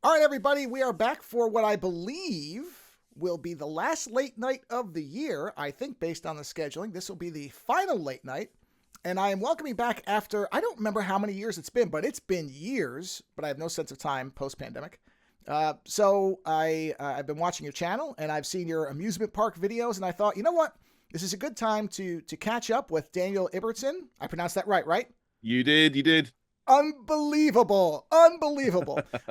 All right, everybody, we are back for what I believe will be the last late night of the year. I think, based on the scheduling, this will be the final late night. And I am welcoming back after, I don't remember how many years it's been, but it's been years, but I have no sense of time post pandemic. I've been watching your channel and I've seen your amusement park videos, and I thought, you know what? This is a good time to catch up with Daniel Ibbertson. I pronounced that right, right? You did, you did. Unbelievable,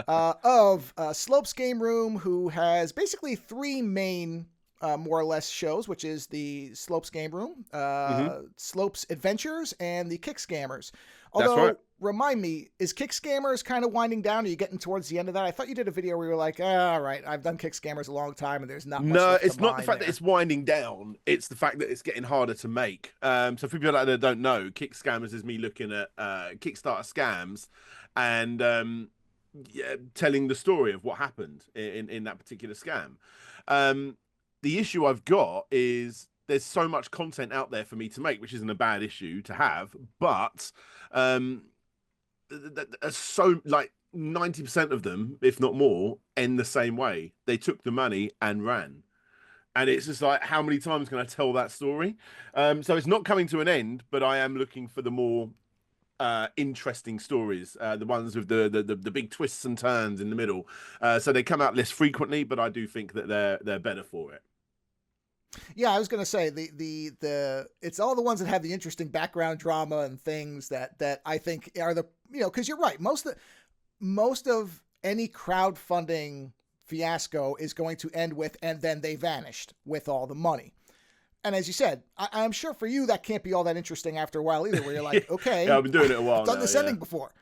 of Slopes Game Room, who has basically three main, more or less, shows, which is the Slopes Game Room, Hmm. Slopes Adventures, and the Kick Scammers. That's right. Although, remind me, is Kick Scammers kind of winding down? Are you getting towards the end of that? I thought you did a video where you were like, all right, I've done Kick Scammers a long time, and there's not much No, left to it's not the mine fact that there. it's winding down. It's the fact that it's getting harder to make. So for people that don't know, Kick Scammers is me looking at Kickstarter scams and yeah, telling the story of what happened in that particular scam. Um, the issue I've got is there's so much content out there for me to make, which isn't a bad issue to have, but um, so like 90% of them, if not more, end the same way. They took the money and ran. And it's just like, how many times can I tell that story? So it's not coming to an end, but I am looking for the more interesting stories, the ones with the big twists and turns in the middle. So they come out less frequently, but I do think that they're better for it. Yeah, I was gonna say the it's all the ones that have the interesting background drama and things that I think are the, because you're right, most of any crowdfunding fiasco is going to end with, and then they vanished with all the money. And as you said, I'm sure for you that can't be all that interesting after a while either, where you're Yeah, like, yeah, okay, I've been doing it a I've while done now. this Yeah, ending before.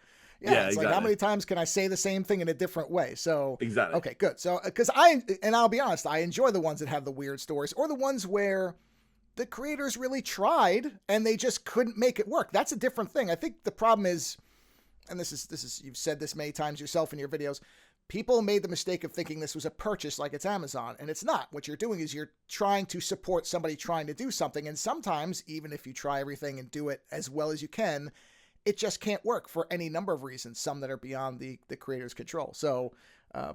Yeah, yeah, it's like, how exactly, many times can I say the same thing in a different way? So, exactly. okay, good. So, and I'll be honest, I enjoy the ones that have the weird stories, or the ones where the creators really tried and they just couldn't make it work. That's a different thing. I think the problem is, and this is you've said this many times yourself in your videos, people made the mistake of thinking this was a purchase like it's Amazon, and it's not. What you're doing is you're trying to support somebody trying to do something, and sometimes, even if you try everything and do it as well as you can, it just can't work for any number of reasons, some that are beyond the creator's control. So,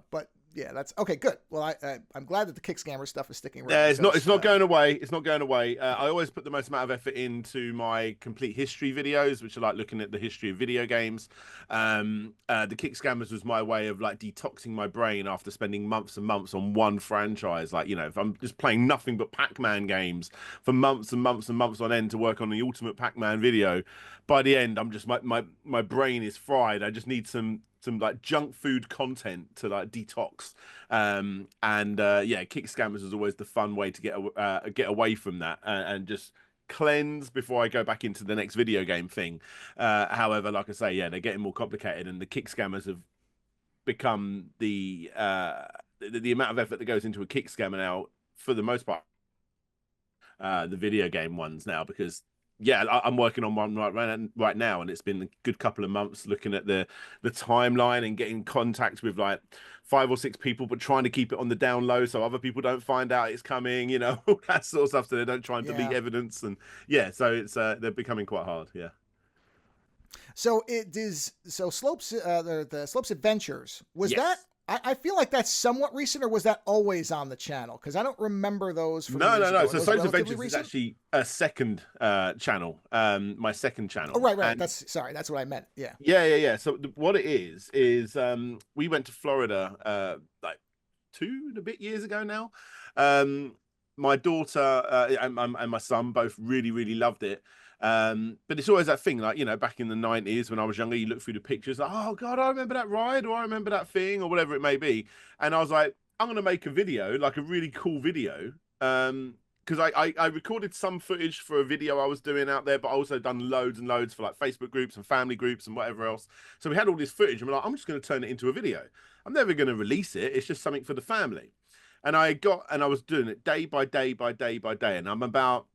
but yeah, that's okay. Good. Well, I'm glad that the Kick Scammer stuff is sticking around Yeah, it's not. because It's not going away. It's not going away. I always put the most amount of effort into my complete history videos, which are like looking at the history of video games. The Kick Scammers was my way of like detoxing my brain after spending months and months on one franchise. Like, if I'm just playing nothing but Pac-Man games for months and months and months on end to work on the ultimate Pac-Man video, by the end, I'm just my brain is fried. I just need some like junk food content to like detox. And yeah, Kick Scammers was always the fun way to get away from that and just cleanse before I go back into the next video game thing. However, like I say, yeah, they're getting more complicated, and the Kick Scammers have become the amount of effort that goes into a Kick Scammer now, for the most part, the video game ones now, because yeah, I'm working on one right now, and it's been a good couple of months looking at the timeline and getting contact with like 5 or 6 people, but trying to keep it on the down low so other people don't find out it's coming, all that sort of stuff, so they don't try and delete yeah. evidence. And yeah, so it's they're becoming quite hard. Yeah. So it is. So Slopes, the Slopes Adventures, was that? Yes. I feel like that's somewhat recent, or was that always on the channel? Because I don't remember those from No, years no, no. ago. Are So those Soaps relatively Adventures is recent? actually a second channel, my second Oh, channel. right, right. And That's sorry. That's what I meant. Yeah. yeah, yeah, yeah. So what it is we went to Florida like 2 and a bit years ago now. Um, my daughter and my son both really, really loved it. But it's always that thing, like, back in the 90s when I was younger, you look through the pictures, like, oh God, I remember that ride, or I remember that thing, or whatever it may be. And I was like, I'm gonna make a video, like a really cool video. Because I recorded some footage for a video I was doing out there, but I also done loads and loads for like Facebook groups and family groups and whatever else. So we had all this footage, and we're like, I'm just going to turn it into a video. I'm never going to release it. It's just something for the family. And I was doing it day by day by day by day, and I'm about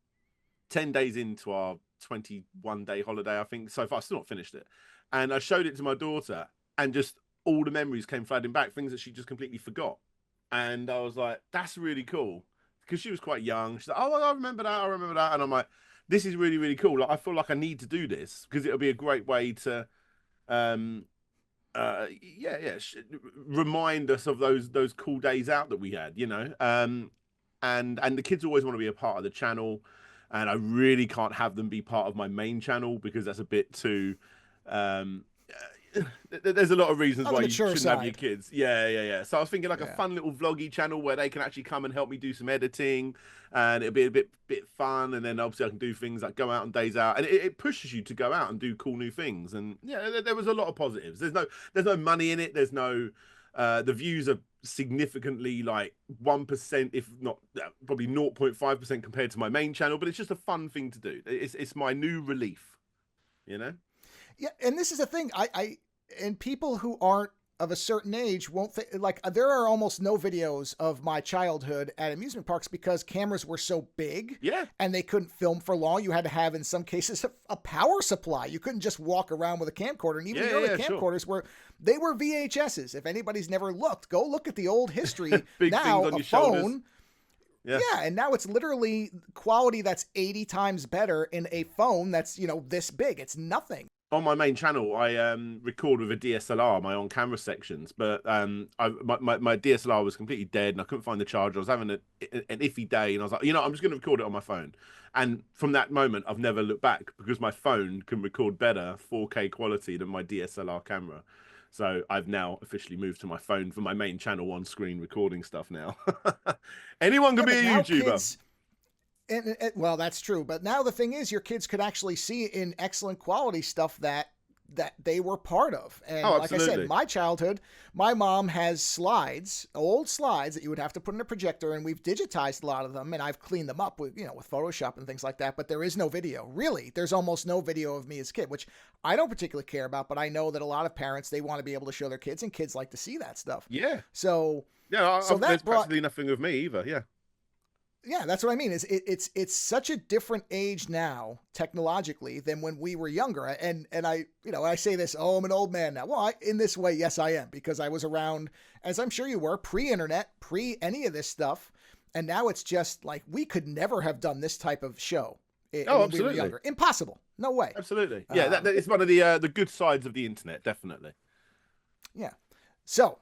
10 days into our 21-day holiday, I think. So far, I've still not finished it. And I showed it to my daughter, and just all the memories came flooding back, things that she just completely forgot. And I was like, that's really cool, because she was quite young. She's like, oh, I remember that. I remember that. And I'm like, this is really, really cool. Like, I feel like I need to do this because it'll be a great way to um, remind us of those cool days out that we had, you know. And the kids always want to be a part of the channel, and I really can't have them be part of my main channel because that's a bit too. Um, there's a lot of reasons On the why you mature shouldn't have your side. kids. Yeah. So I was thinking like a Yeah. fun little vloggy channel where they can actually come and help me do some editing, and it'll be a bit fun. And then obviously I can do things like go out on days out, and it pushes you to go out and do cool new things. And yeah, there was a lot of positives. There's no money in it. There's no the views are significantly like 1%, if not probably 0.5% compared to my main channel. But it's just a fun thing to do. It's my new relief, you know. Yeah, and this is the thing. And people who aren't of a certain age won't think like there are almost no videos of my childhood at amusement parks because cameras were so big Yeah. and they couldn't film for long. You had to have, in some cases, a power supply. You couldn't just walk around with a camcorder. And even the early camcorders were VHSs. If anybody's never looked, go look at the old history. Big Now things on a your phone. shoulders. Yeah. Yeah, and now it's literally quality that's 80 times better in a phone that's, this big. It's nothing. On my main channel, I record with a DSLR, my on-camera sections, but my DSLR was completely dead, and I couldn't find the charger. I was having an iffy day, and I was like, I'm just going to record it on my phone. And from that moment, I've never looked back because my phone can record better 4K quality than my DSLR camera. So I've now officially moved to my phone for my main channel on-screen recording stuff now. Anyone can Yeah, be but a now YouTuber. kids. Well, that's true. But now the thing is, your kids could actually see in excellent quality stuff that they were part of. And Oh, like I absolutely. said, my childhood, my mom has slides, old slides that you would have to put in a projector, and we've digitized a lot of them, and I've cleaned them up with with Photoshop and things like that. But there is no video. Really, there's almost no video of me as a kid, which I don't particularly care about. But I know that a lot of parents, they want to be able to show their kids, and kids like to see that stuff. Yeah. So Yeah, so there's that brought practically nothing of me either. Yeah. yeah, that's what I mean. Is it's such a different age now technologically than when we were younger. And I I say this, oh, I'm an old man now. Well, in this way, yes, I am, because I was around, as I'm sure you were, pre-internet, pre any of this stuff, and now it's just like we could never have done this type of show Oh, when we were absolutely. younger. Impossible. No way. Absolutely. Yeah, that it's one of the good sides of the internet, definitely. Yeah. So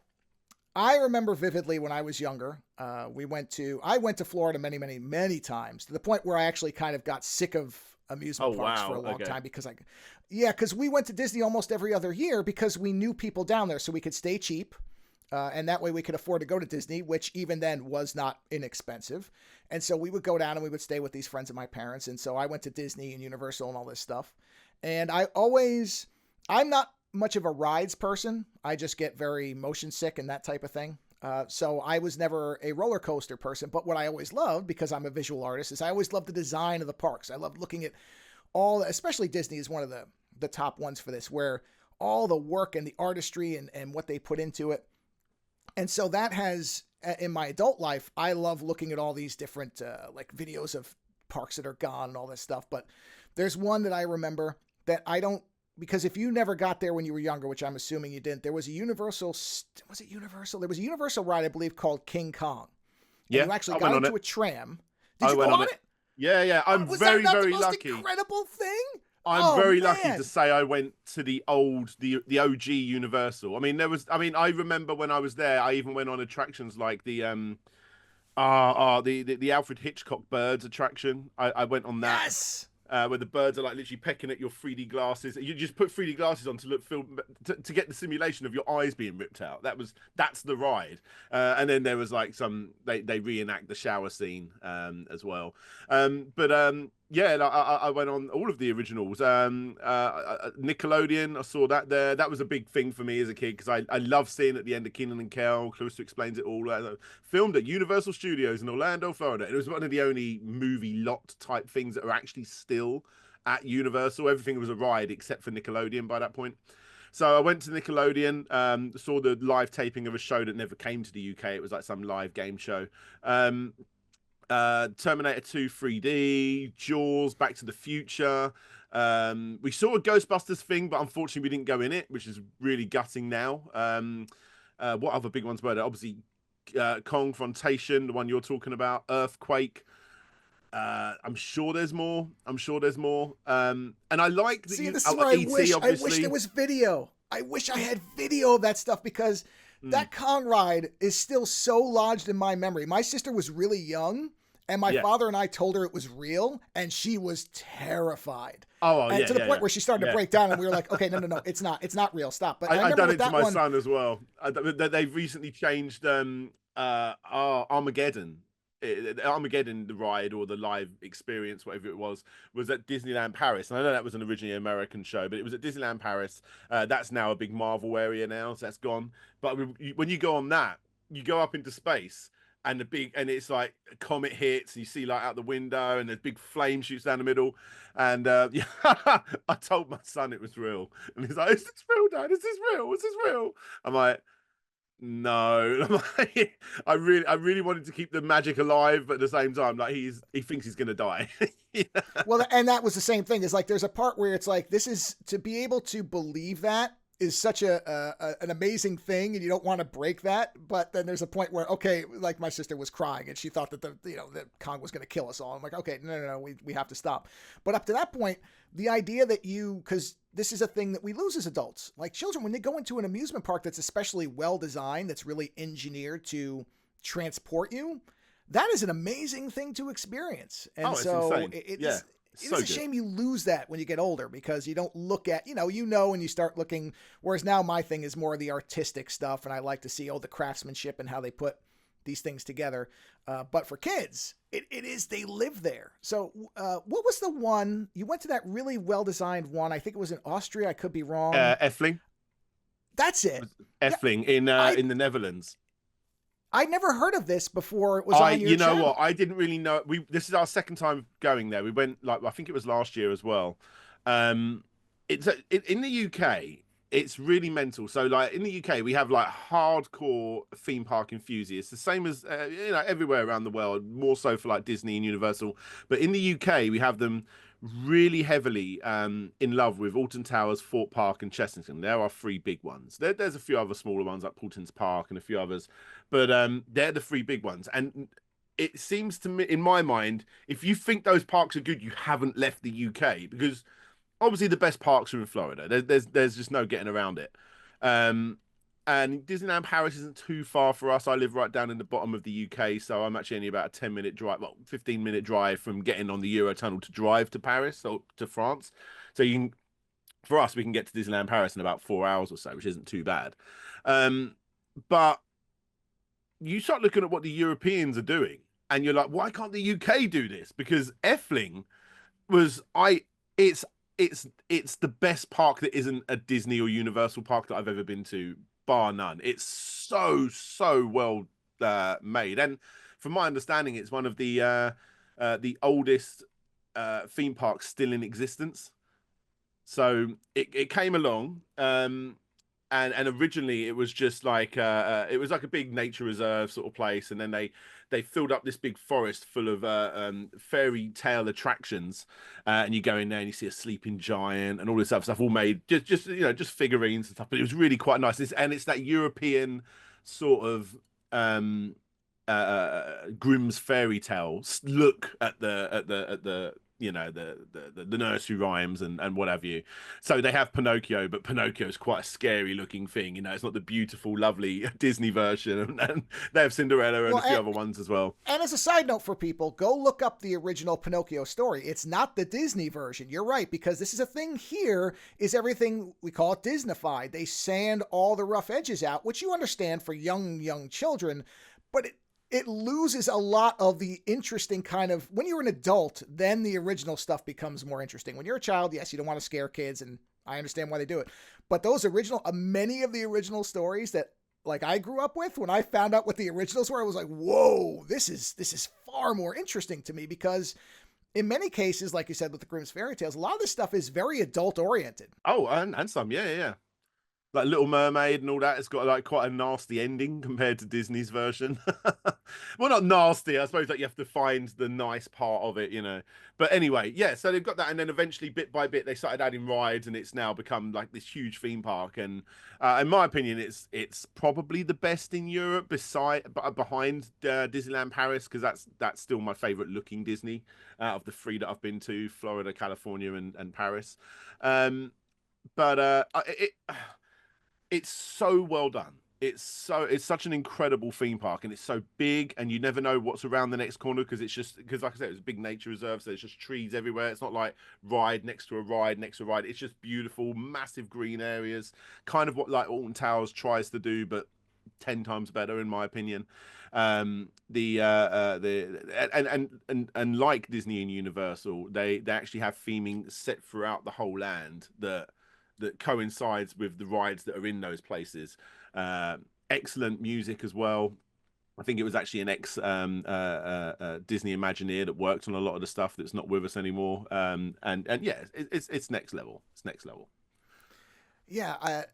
I remember vividly when I was younger. I went to Florida many, many, many times, to the point where I actually kind of got sick of amusement Oh, parks wow. for a long Okay. time because we went to Disney almost every other year because we knew people down there, so we could stay cheap. And that way we could afford to go to Disney, which even then was not inexpensive. And so we would go down and we would stay with these friends of my parents. And so I went to Disney and Universal and all this stuff. And I'm not much of a rides person. I just get very motion sick and that type of thing. So I was never a roller coaster person. But what I always loved, because I'm a visual artist, is I always loved the design of the parks. I loved looking at especially Disney is one of the top ones for this, where all the work and the artistry and what they put into it. And so that has, in my adult life, I love looking at all these different like videos of parks that are gone and all this stuff. But there's one that I remember that I don't, because if you never got there when you were younger, which I'm assuming you didn't, there was a Universal, was it Universal? There was a Universal ride, I believe, called King Kong. And Yeah, you actually I got went on into it. a tram. Did I you went go on on it. it? Yeah. I'm Was very, that not very the most lucky. incredible thing? I'm Oh, very lucky man. to say I went to the OG Universal. I remember when I was there, I even went on attractions like the Alfred Hitchcock Birds attraction. I went on that. Yes. Where the birds are like literally pecking at your 3D glasses. You just put 3D glasses on to look to get the simulation of your eyes being ripped out. That's the ride. And then there was like they reenact the shower scene as well. Yeah, like, I went on all of the originals. Nickelodeon, I saw that there. That was a big thing for me as a kid because I love seeing at the end of Kenan and Kel. Clarissa Explains It All. Filmed at Universal Studios in Orlando, Florida. It was one of the only movie lot type things that are actually still at Universal. Everything was a ride except for Nickelodeon by that point. So I went to Nickelodeon, saw the live taping of a show that never came to the UK. It was like some live game show. Terminator 2 3D, Jaws, Back to the Future. We saw a Ghostbusters thing, but unfortunately we didn't go in it, which is really gutting now. What other big ones were there? Obviously, Confrontation, the one you're talking about, Earthquake. I'm sure there's more. And I like that See, this is where I ET, wish obviously. there was video. I wish I had video of that stuff because Mm, that Kong ride is still so lodged in my memory. My sister was really young, and my yeah. father and I told her it was real, and she was terrified. Oh, And yeah, to the yeah, point yeah, where she started to yeah. break down, and we were like, okay, no, no, no, it's not real, stop. But I I remember done with it to that my one, son as well. They've recently changed Armageddon. Armageddon, the ride or the live experience, whatever it was at Disneyland Paris. And I know that was an originally American show, but it was at Disneyland Paris. That's now a big Marvel area now, so that's gone. But when you go on that, you go up into space, and it's like a comet hits, and you see like out the window, and there's big flame shoots down the middle. And yeah, I told my son it was real, and he's like, "Is this real, Dad? Is this real? Is this real?" I'm like, "No." I'm like, I really wanted to keep the magic alive, but at the same time, like he thinks he's gonna die. Yeah. well, and that was the same thing. Is like there's a part where it's like this is to be able to believe that is such an amazing thing, and you don't want to break that. But then there's a point where okay, like my sister was crying, and she thought that that Kong was going to kill us all. I'm like, okay, no, no, no, we have to stop. But up to that point, the idea that because this is a thing that we lose as adults, like children, when they go into an amusement park that's especially well designed, that's really engineered to transport you, that is an amazing thing to experience. And Oh, it's so insane. it Yeah, is it's it so is a good. shame you lose that when you get older because you don't look at, and you start looking. Whereas now my thing is more of the artistic stuff, and I like to see, the craftsmanship and how they put these things together. But for kids, it is, they live there. So what was the one, you went to that really well designed one? I think it was in Austria. I could be wrong. Effling, That's it. Yeah. Effling I, in the Netherlands. I never heard of this before it was on your You know what? channel. I didn't really know. This is our second time going there. We went like I think it was last year as well. Um, in the UK, it's really mental. So like in the UK, we have like hardcore theme park enthusiasts, the same as everywhere around the world. More so for like Disney and Universal, but in the UK, we have them really heavily in love with Alton Towers, Fort Park, and Chessington. There are three big ones. There's a few other smaller ones like Paulton's Park and a few others, but they're the three big ones. And it seems to me, in my mind, if you think those parks are good, you haven't left the UK because obviously the best parks are in Florida. There's just no getting around it. Um, and Disneyland Paris isn't too far for us. I live right down in the bottom of the UK, so I'm actually only about a 10-minute drive, well, 15-minute drive from getting on the Eurotunnel to drive to Paris or to France. So for us, we can get to Disneyland Paris in about 4 hours or so, which isn't too bad. Um, but you start looking at what the Europeans are doing, and you're like, why can't the UK do this? Because Effling was I it's it's the best park that isn't a Disney or Universal park that I've ever been to, bar none. It's so well made, and from my understanding, it's one of the oldest theme parks still in existence. So it came along, and originally it was just like it was like a big nature reserve sort of place, and then they filled up this big forest full of fairy tale attractions, and you go in there and you see a sleeping giant and all this other stuff, all made just figurines and stuff. But it was really quite nice, and it's that European sort of Grimm's fairy tale look at the the nursery rhymes and what have you. So they have Pinocchio, but Pinocchio is quite a scary looking thing. It's not the beautiful, lovely Disney version, and they have Cinderella and Well, a few other ones as well. and as a side note for people, go look up the original Pinocchio story. It's not the Disney version. You're right, because this is a thing here, is everything, we call it Disneyfied. They sand all the rough edges out, which you understand for young children, but it loses a lot of the interesting kind of, when you're an adult, then the original stuff becomes more interesting. When you're a child, yes, you don't want to scare kids, and I understand why they do it. But those original, many of the original stories that like I grew up with, when I found out what the originals were, I was like, whoa, this is far more interesting to me, because in many cases, like you said with the Grimm's fairy tales, a lot of this stuff is very adult oriented. Oh, and some, yeah. Like Little Mermaid and all that. It's got like quite a nasty ending compared to Disney's version. Well, not nasty. I suppose that you have to find the nice part of it. But anyway, yeah. So they've got that, and then eventually, bit by bit, they started adding rides, and it's now become like this huge theme park. And in my opinion, it's probably the best in Europe, behind Disneyland Paris, because that's still my favorite looking Disney out of the three that I've been to: Florida, California, and Paris. But It's so well done. It's such an incredible theme park, and it's so big, and you never know what's around the next corner because it's just because, like I said, it's a big nature reserve, so there's just trees everywhere. It's not like ride next to a ride next to a ride. It's just beautiful, massive green areas, kind of what like Alton Towers tries to do, but 10 times better in my opinion. The and like Disney and Universal, they actually have theming set throughout the whole land that coincides with the rides that are in those places. Excellent music as well. I think it was actually an ex Disney Imagineer that worked on a lot of the stuff that's not with us anymore. And yeah, it's next level. It's next level. Yeah,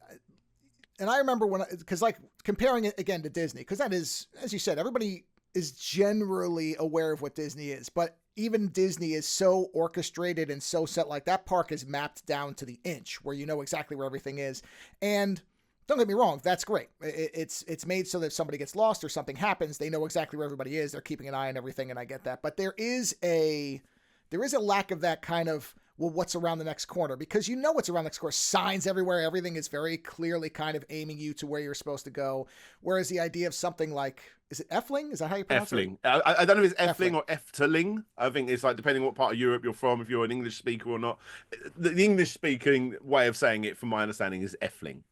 and I remember when, because like comparing it again to Disney, because that is, as you said, everybody is generally aware of what Disney is, but even Disney is so orchestrated and so set, like that park is mapped down to the inch where you know exactly where everything is. And don't get me wrong, that's great. It's made so that if somebody gets lost or something happens, they know exactly where everybody is. They're keeping an eye on everything, and I get that. But there is a lack of that kind of, well, what's around the next corner? Because you know what's around the next corner. Signs everywhere. Everything is very clearly kind of aiming you to where you're supposed to go. Whereas the idea of something like, is it Effling? Is that how you pronounce Effling. it? I don't know if it's Effling or Efteling. I think it's like depending on what part of Europe you're from, if you're an English speaker or not. The English speaking way of saying it, from my understanding, is Effling.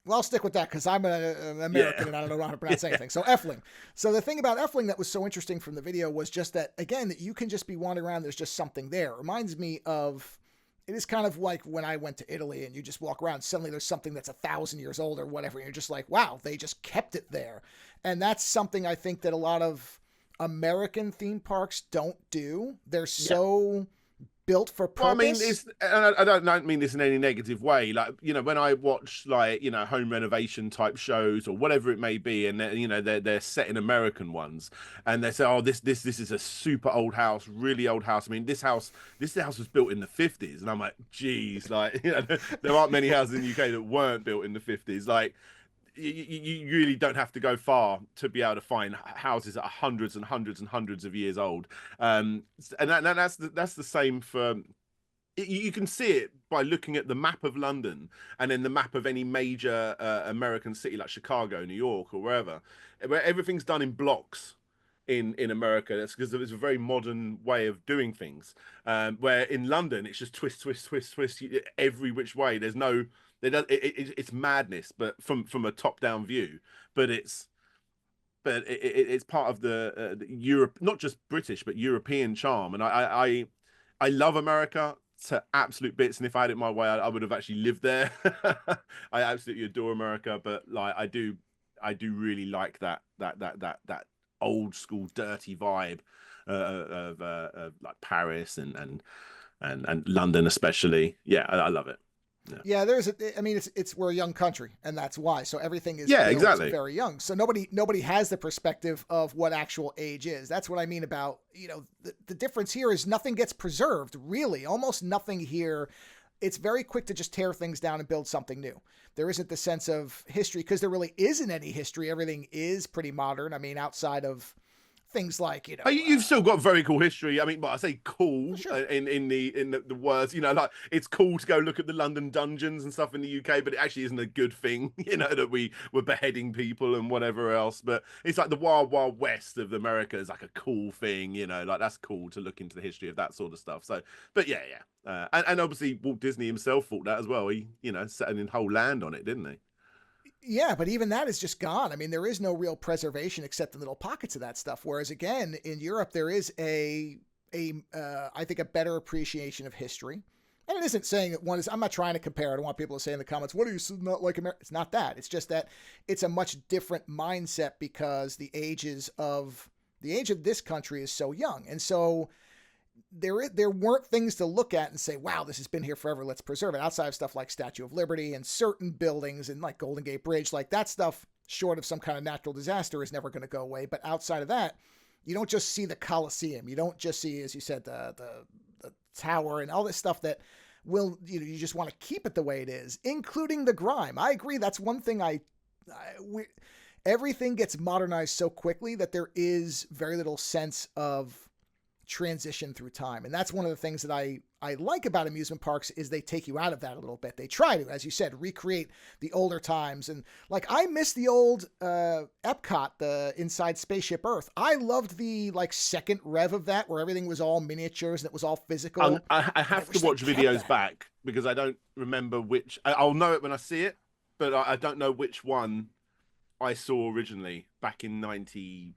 Well, I'll stick with that because I'm an American and I don't know how to pronounce anything. So Effling. So the thing about Effling that was so interesting from the video was just that, again, that you can just be wandering around. There's just something there. It reminds me of, it is kind of like when I went to Italy and you just walk around, suddenly there's something that's 1,000 years old or whatever. And you're just like, wow, they just kept it there. And that's something I think that a lot of American theme parks don't do. They're so built for purpose. Well, I mean, I don't mean this in any negative way. Like, you know, when I watch like, you know, home renovation type shows or whatever it may be, and you know, they're set in American ones, and they say, oh, this is a super old house, really old house. I mean, this house was built in the 50s, and I'm like, geez, like, you know, there aren't many houses in the UK that weren't built in the 50s. Like, you really don't have to go far to be able to find houses that are hundreds and hundreds and hundreds of years old. And that's the same for. You can see it by looking at the map of London and then the map of any major American city like Chicago, New York, or wherever, where everything's done in blocks. In America, that's because it's a very modern way of doing things. Where in London, it's just twist, twist, twist, twist every which way. There's no. It's madness, but from a top-down view. But it's part of the Europe, not just British, but European charm. And I love America to absolute bits. And if I had it my way, I would have actually lived there. I absolutely adore America, but like I do really like that old school dirty vibe of like Paris and London especially. Yeah, I love it. Yeah, it's we're a young country, and that's why. So everything is exactly very young. So nobody has the perspective of what actual age is. That's what I mean about, you know, the difference here is nothing gets preserved, really. Almost nothing here. It's very quick to just tear things down and build something new. There isn't the sense of history because there really isn't any history. Everything is pretty modern. I mean, outside of things like, you know, you've still got very cool history. I mean, but I say cool sure. in the words, you know, like it's cool to go look at the London dungeons and stuff in the UK, but it actually isn't a good thing, you know, that we were beheading people and whatever else. But it's like the wild west of America is like a cool thing, you know, like that's cool to look into the history of that sort of stuff. So, but yeah. And obviously Walt Disney himself thought that as well. He, you know, set a whole land on it, didn't he? Yeah, but even that is just gone. I mean, there is no real preservation except in little pockets of that stuff. Whereas again, in Europe, there is I think a better appreciation of history. And it isn't saying that one is, I'm not trying to compare. I don't want people to say in the comments, what are you not like America? It's not that. It's just that it's a much different mindset because the age of this country is so young. And so there weren't things to look at and say, wow, this has been here forever, let's preserve it. Outside of stuff like Statue of Liberty and certain buildings and like Golden Gate Bridge, like that stuff, short of some kind of natural disaster, is never going to go away. But outside of that, you don't just see the Colosseum. You don't just see, as you said, the tower and all this stuff that will, you know, you just want to keep it the way it is, including the grime. I agree. That's one thing everything gets modernized so quickly that there is very little sense of transition through time. And that's one of the things that I I like about amusement parks is they take you out of that a little bit. They try to, as you said, recreate the older times. And like, I miss the old Epcot, the Inside Spaceship Earth. I loved the like second rev of that, where everything was all miniatures and it was all physical. I have to watch videos back because I don't remember which. I'll know it when I see it, but I don't know which one I saw originally back in '95.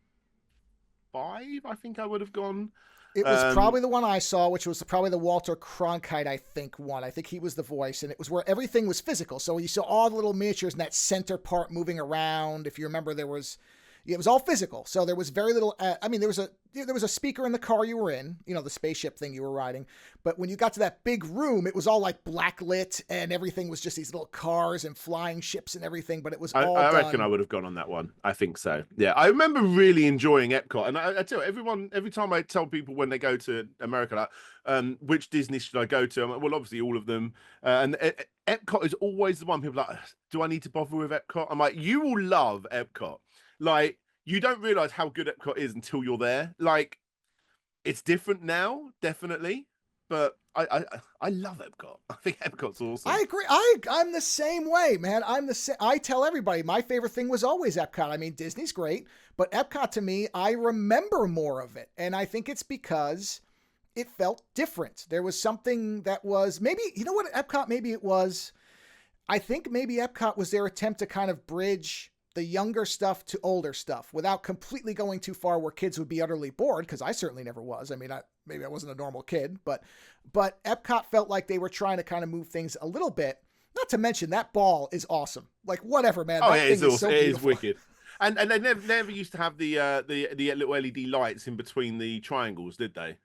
I think I would have gone. It was probably the one I saw, which was probably the Walter Cronkite, I think, one. I think he was the voice, and it was where everything was physical. So you saw all the little miniatures and that center part moving around. If you remember, it was all physical. So there was very little. I mean, there was a speaker in the car you were in, the spaceship thing you were riding. But when you got to that big room, it was all like blacklit, and everything was just these little cars and flying ships and everything. But it was all. I reckon I would have gone on that one. I think so. Yeah, I remember really enjoying Epcot, and I tell everyone every time I tell people when they go to America, like, which Disney should I go to? I'm like, well, obviously all of them. And Epcot is always the one people are like. Do I need to bother with Epcot? I'm like, you will love Epcot. Like, you don't realize how good Epcot is until you're there. Like, it's different now, definitely, but I love Epcot. I think Epcot's awesome. I agree. I'm the same way, man. I tell everybody my favorite thing was always Epcot. I mean, Disney's great, but Epcot to me, I remember more of it, and I think it's because it felt different. There was something that was maybe, you know what, Epcot, maybe it was. I think maybe Epcot was their attempt to kind of bridge the younger stuff to older stuff without completely going too far where kids would be utterly bored, because I certainly never was. I mean, maybe I wasn't a normal kid, but Epcot felt like they were trying to kind of move things a little bit. Not to mention that ball is awesome. Like, whatever, man. Oh, that it is thing awesome. is so It is beautiful. wicked. And they never used to have the little LED lights in between the triangles, did they?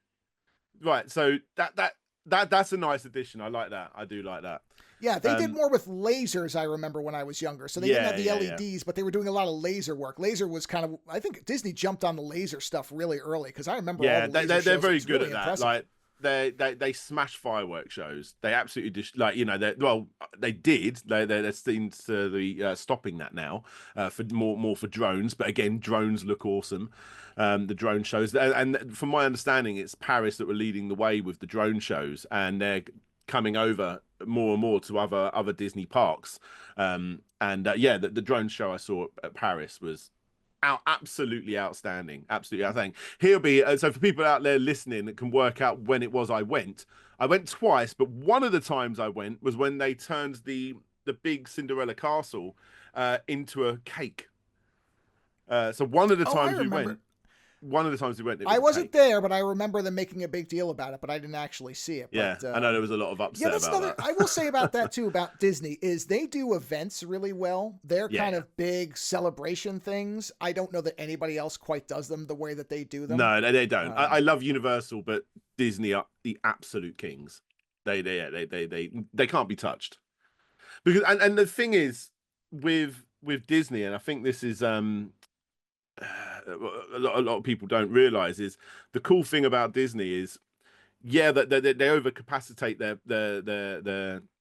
Right. So that's a nice addition. I like that. I do like that. Yeah, they did more with lasers, I remember, when I was younger. So they didn't have the LEDs, but they were doing a lot of laser work. Laser was kind of, I think Disney jumped on the laser stuff really early, because I remember all the laser they're shows. very good really at that. impressive. Like, they smash fireworks shows. They absolutely they did. They're seen to the stopping that now for more for drones. But again, drones look awesome. The drone shows, and from my understanding, it's Paris that were leading the way with the drone shows, and they're coming over more and more to other Disney parks. The drone show I saw at Paris was absolutely outstanding. He'll be so for people out there listening that can work out when it was I went twice, but one of the times I went was when they turned the big Cinderella castle into a cake. So one of the times we went, I wasn't there, but I remember them making a big deal about it, but I didn't actually see it. Yeah, but, I know there was a lot of upset about that. I will say about that too, about Disney, is they do events really well. They're kind of big celebration things. I don't know that anybody else quite does them the way that they do them. No, they don't. I love Universal, but Disney are the absolute kings. They can't be touched. Because and the thing is with Disney, and I think this is a lot of people don't realize, is the cool thing about Disney is, that they overcapacitate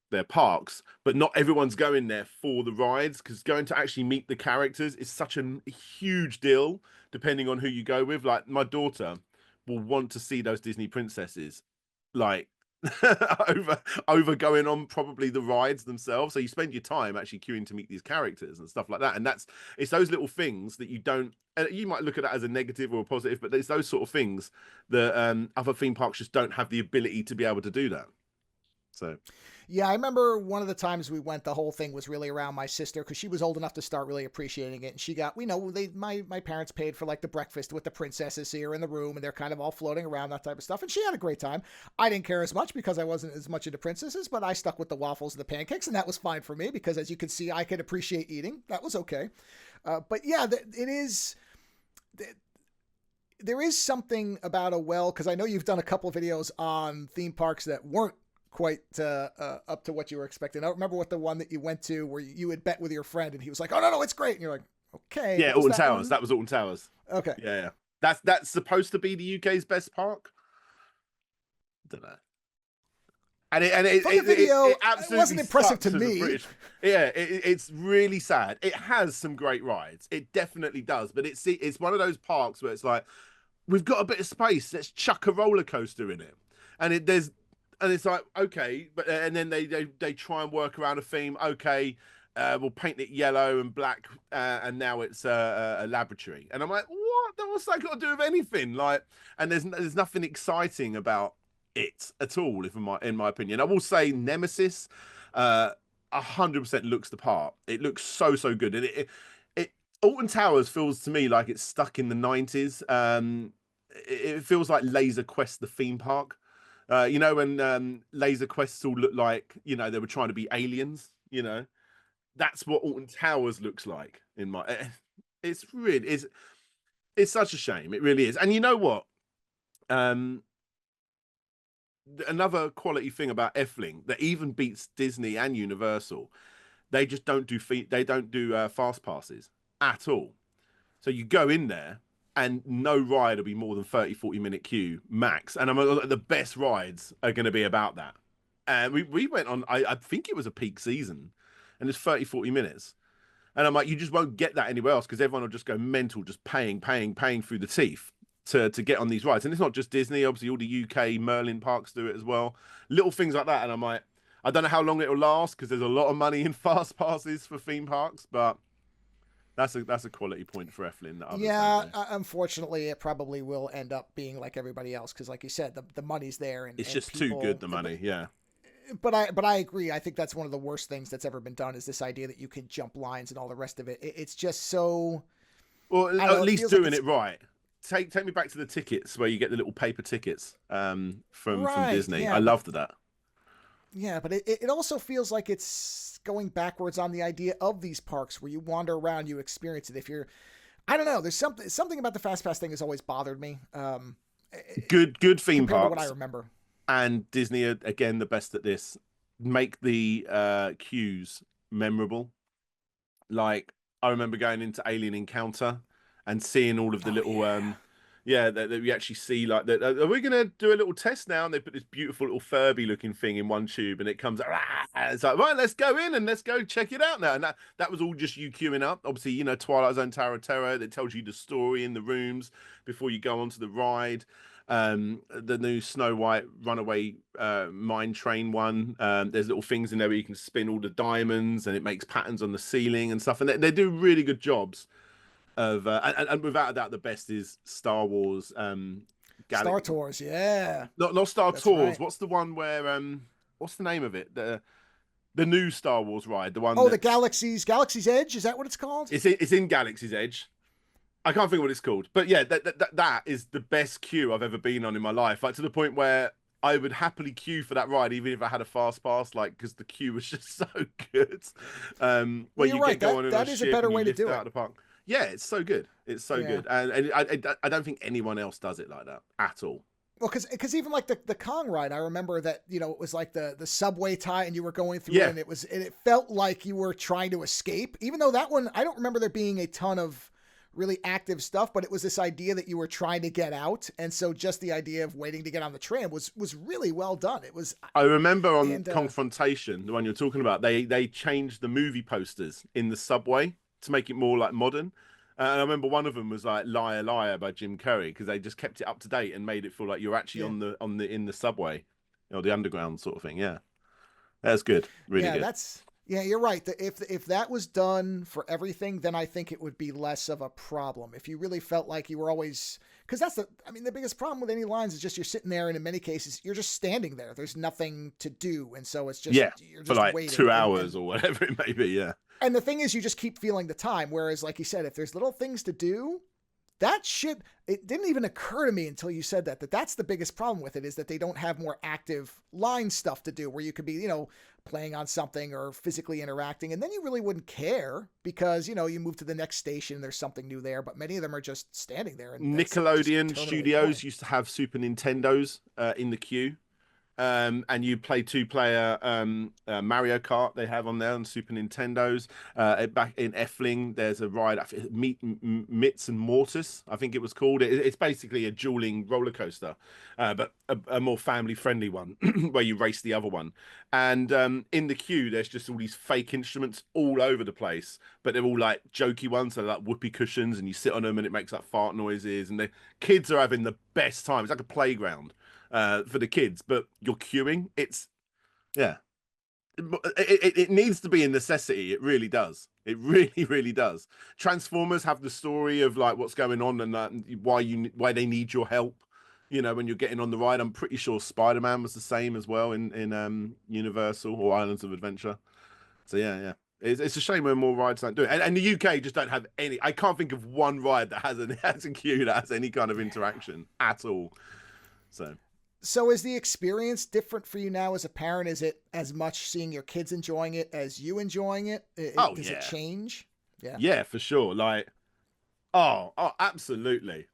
their parks, but not everyone's going there for the rides, because going to actually meet the characters is such a huge deal depending on who you go with. Like, my daughter will want to see those Disney princesses, like, over going on probably the rides themselves. So you spend your time actually queuing to meet these characters and stuff like that, and it's those little things that you might look at that as a negative or a positive, but it's those sort of things that other theme parks just don't have the ability to be able to do that. So yeah, I remember one of the times we went, the whole thing was really around my sister, because she was old enough to start really appreciating it. And she got, my parents paid for like the breakfast with the princesses here in the room, and they're kind of all floating around, that type of stuff. And she had a great time. I didn't care as much because I wasn't as much into princesses, but I stuck with the waffles and the pancakes, and that was fine for me, because as you can see, I could appreciate eating. That was okay. But yeah, there is something about because I know you've done a couple of videos on theme parks that weren't quite up to what you were expecting. I don't remember what the one that you went to where you had bet with your friend and he was like, "Oh no, it's great," and you're like, "Okay." Yeah, Alton Towers. That was Alton Towers. Okay. Yeah. That's supposed to be the UK's best park. Don't know. And it absolutely wasn't impressive to sucks as a me. British. Yeah, it's really sad. It has some great rides. It definitely does. But it's one of those parks where it's like, we've got a bit of space. Let's chuck a roller coaster in it. And there's and it's like, okay, but and then they try and work around a theme. Okay, we'll paint it yellow and black, and now it's a laboratory. And I'm like, what? What's that got to do with anything? Like, and there's nothing exciting about it at all, if in my opinion. I will say Nemesis, 100% looks the part. It looks so good, and it Alton Towers feels to me like it's stuck in the 90s. It feels like Laser Quest, the theme park. You know, when Laser Quests all look like, you know, they were trying to be aliens, you know, that's what Alton Towers looks like in my. It's really, it's such a shame. It really is. And you know what? Um, Another quality thing about Effling that even beats Disney and Universal, they just don't do they don't do fast passes at all. So you go in there and no ride will be more than 30-40 minute queue max. And the best rides are going to be about that. And we went on, I think it was a peak season, and it's 30-40 minutes. And I'm like, you just won't get that anywhere else because everyone will just go mental, just paying through the teeth to get on these rides. And it's not just Disney, obviously all the UK Merlin parks do it as well. Little things like that. And I'm like, I don't know how long it'll last because there's a lot of money in fast passes for theme parks, but that's a quality point for Eflin that others Yeah, don't do. unfortunately, it probably will end up being like everybody else because, like you said, the money's there It's and just too good, people. the money. Yeah. But I agree. I think that's one of the worst things that's ever been done is this idea that you can jump lines and all the rest of it. It's just so. Well, I don't at know. It least feels like doing it's it right. Take me back to the tickets where you get the little paper tickets from right. Disney. I Yeah, but loved that. yeah, but it also feels like it's going backwards on the idea of these parks where you wander around, you experience it. If you're, I don't know. There's something about the fast pass thing has always bothered me. Good theme Compared to what I parks, remember. and Disney are again the best at this. Make the queues memorable. Like I remember going into Alien Encounter and seeing all of the Oh little yeah. yeah, that we actually see like that. Are we gonna do a little test now? And they put this beautiful little Furby looking thing in one tube, and it comes. It's like, right, let's go in and let's go check it out now. And that was all just you queuing up. Obviously, you know, Twilight Zone Tower of Terror that tells you the story in the rooms before you go onto the ride. The new Snow White Runaway Mine Train one. There's little things in there where you can spin all the diamonds, and it makes patterns on the ceiling and stuff. And they do really good jobs of and without a doubt the best is Star Wars Star Galaxy, Tours. Yeah, not Star that's Tours. right. What's the one where what's the name of it, the new Star Wars ride, the one Oh, the that's Galaxy's Edge. Is that what it's called? it's in Galaxy's Edge. I can't think what it's called, but yeah, that is the best queue I've ever been on in my life, like to the point where I would happily queue for that ride even if I had a fast pass, like because the queue was just so good. Where Well, you're you right. get going on a That is a ship better and you way to lift do out it. of the park. Yeah, it's so good. It's so Yeah. good, and I don't think anyone else does it like that at all. Well, because even like the Kong ride, I remember that it was like the subway tie, and you were going through it, Yeah, and it felt like you were trying to escape. Even though that one, I don't remember there being a ton of really active stuff, but it was this idea that you were trying to get out, and so just the idea of waiting to get on the tram was really well done. It was, I remember on and Confrontation, the one you're talking about, they changed the movie posters in the subway to make it more like modern. And I remember one of them was like "Liar Liar" by Jim Carrey because they just kept it up to date and made it feel like you're actually yeah, on the in the subway, the underground sort of thing. Yeah, that's good, really yeah, good. yeah, you're right. If that was done for everything, then I think it would be less of a problem. If you really felt like you were always, because the biggest problem with any lines is just you're sitting there, and in many cases you're just standing there. There's nothing to do, and so it's just Yeah, you're for just like waiting. 2 hours or whatever it may be. Yeah, And the thing is, you just keep feeling the time. Whereas, like you said, if there's little things to do, that shit, it didn't even occur to me until you said that that's the biggest problem with it is that they don't have more active line stuff to do where you could be, playing on something or physically interacting. And then you really wouldn't care because, you move to the next station and there's something new there. But many of them are just standing there and that's just Nickelodeon terminally the point. Studios used to have Super Nintendos in the queue. And you play two-player Mario Kart. They have on there on Super Nintendos. Back in Effling, there's a ride, Mitts and Mortis, I think it was called. It's basically a dueling roller coaster, but a more family-friendly one where you race the other one. And in the queue, there's just all these fake instruments all over the place, but they're all like jokey ones, so like whoopee cushions, and you sit on them and it makes like fart noises. And the kids are having the best time. It's like a playground. for the kids, but you're queuing. It's yeah. It needs to be a necessity. It really does. It really, really does. Transformers have the story of like what's going on and why they need your help. You know, when you're getting on the ride. I'm pretty sure Spider-Man was the same as well in Universal or Islands of Adventure. So yeah. It's a shame when more rides don't do it. And the UK just don't have any. I can't think of one ride that has a queue that has any kind of interaction at all. So is the experience different for you now as a parent? Is it as much seeing your kids enjoying it as you enjoying it? Does it change? Yeah. Yeah, for sure. Like, oh, absolutely.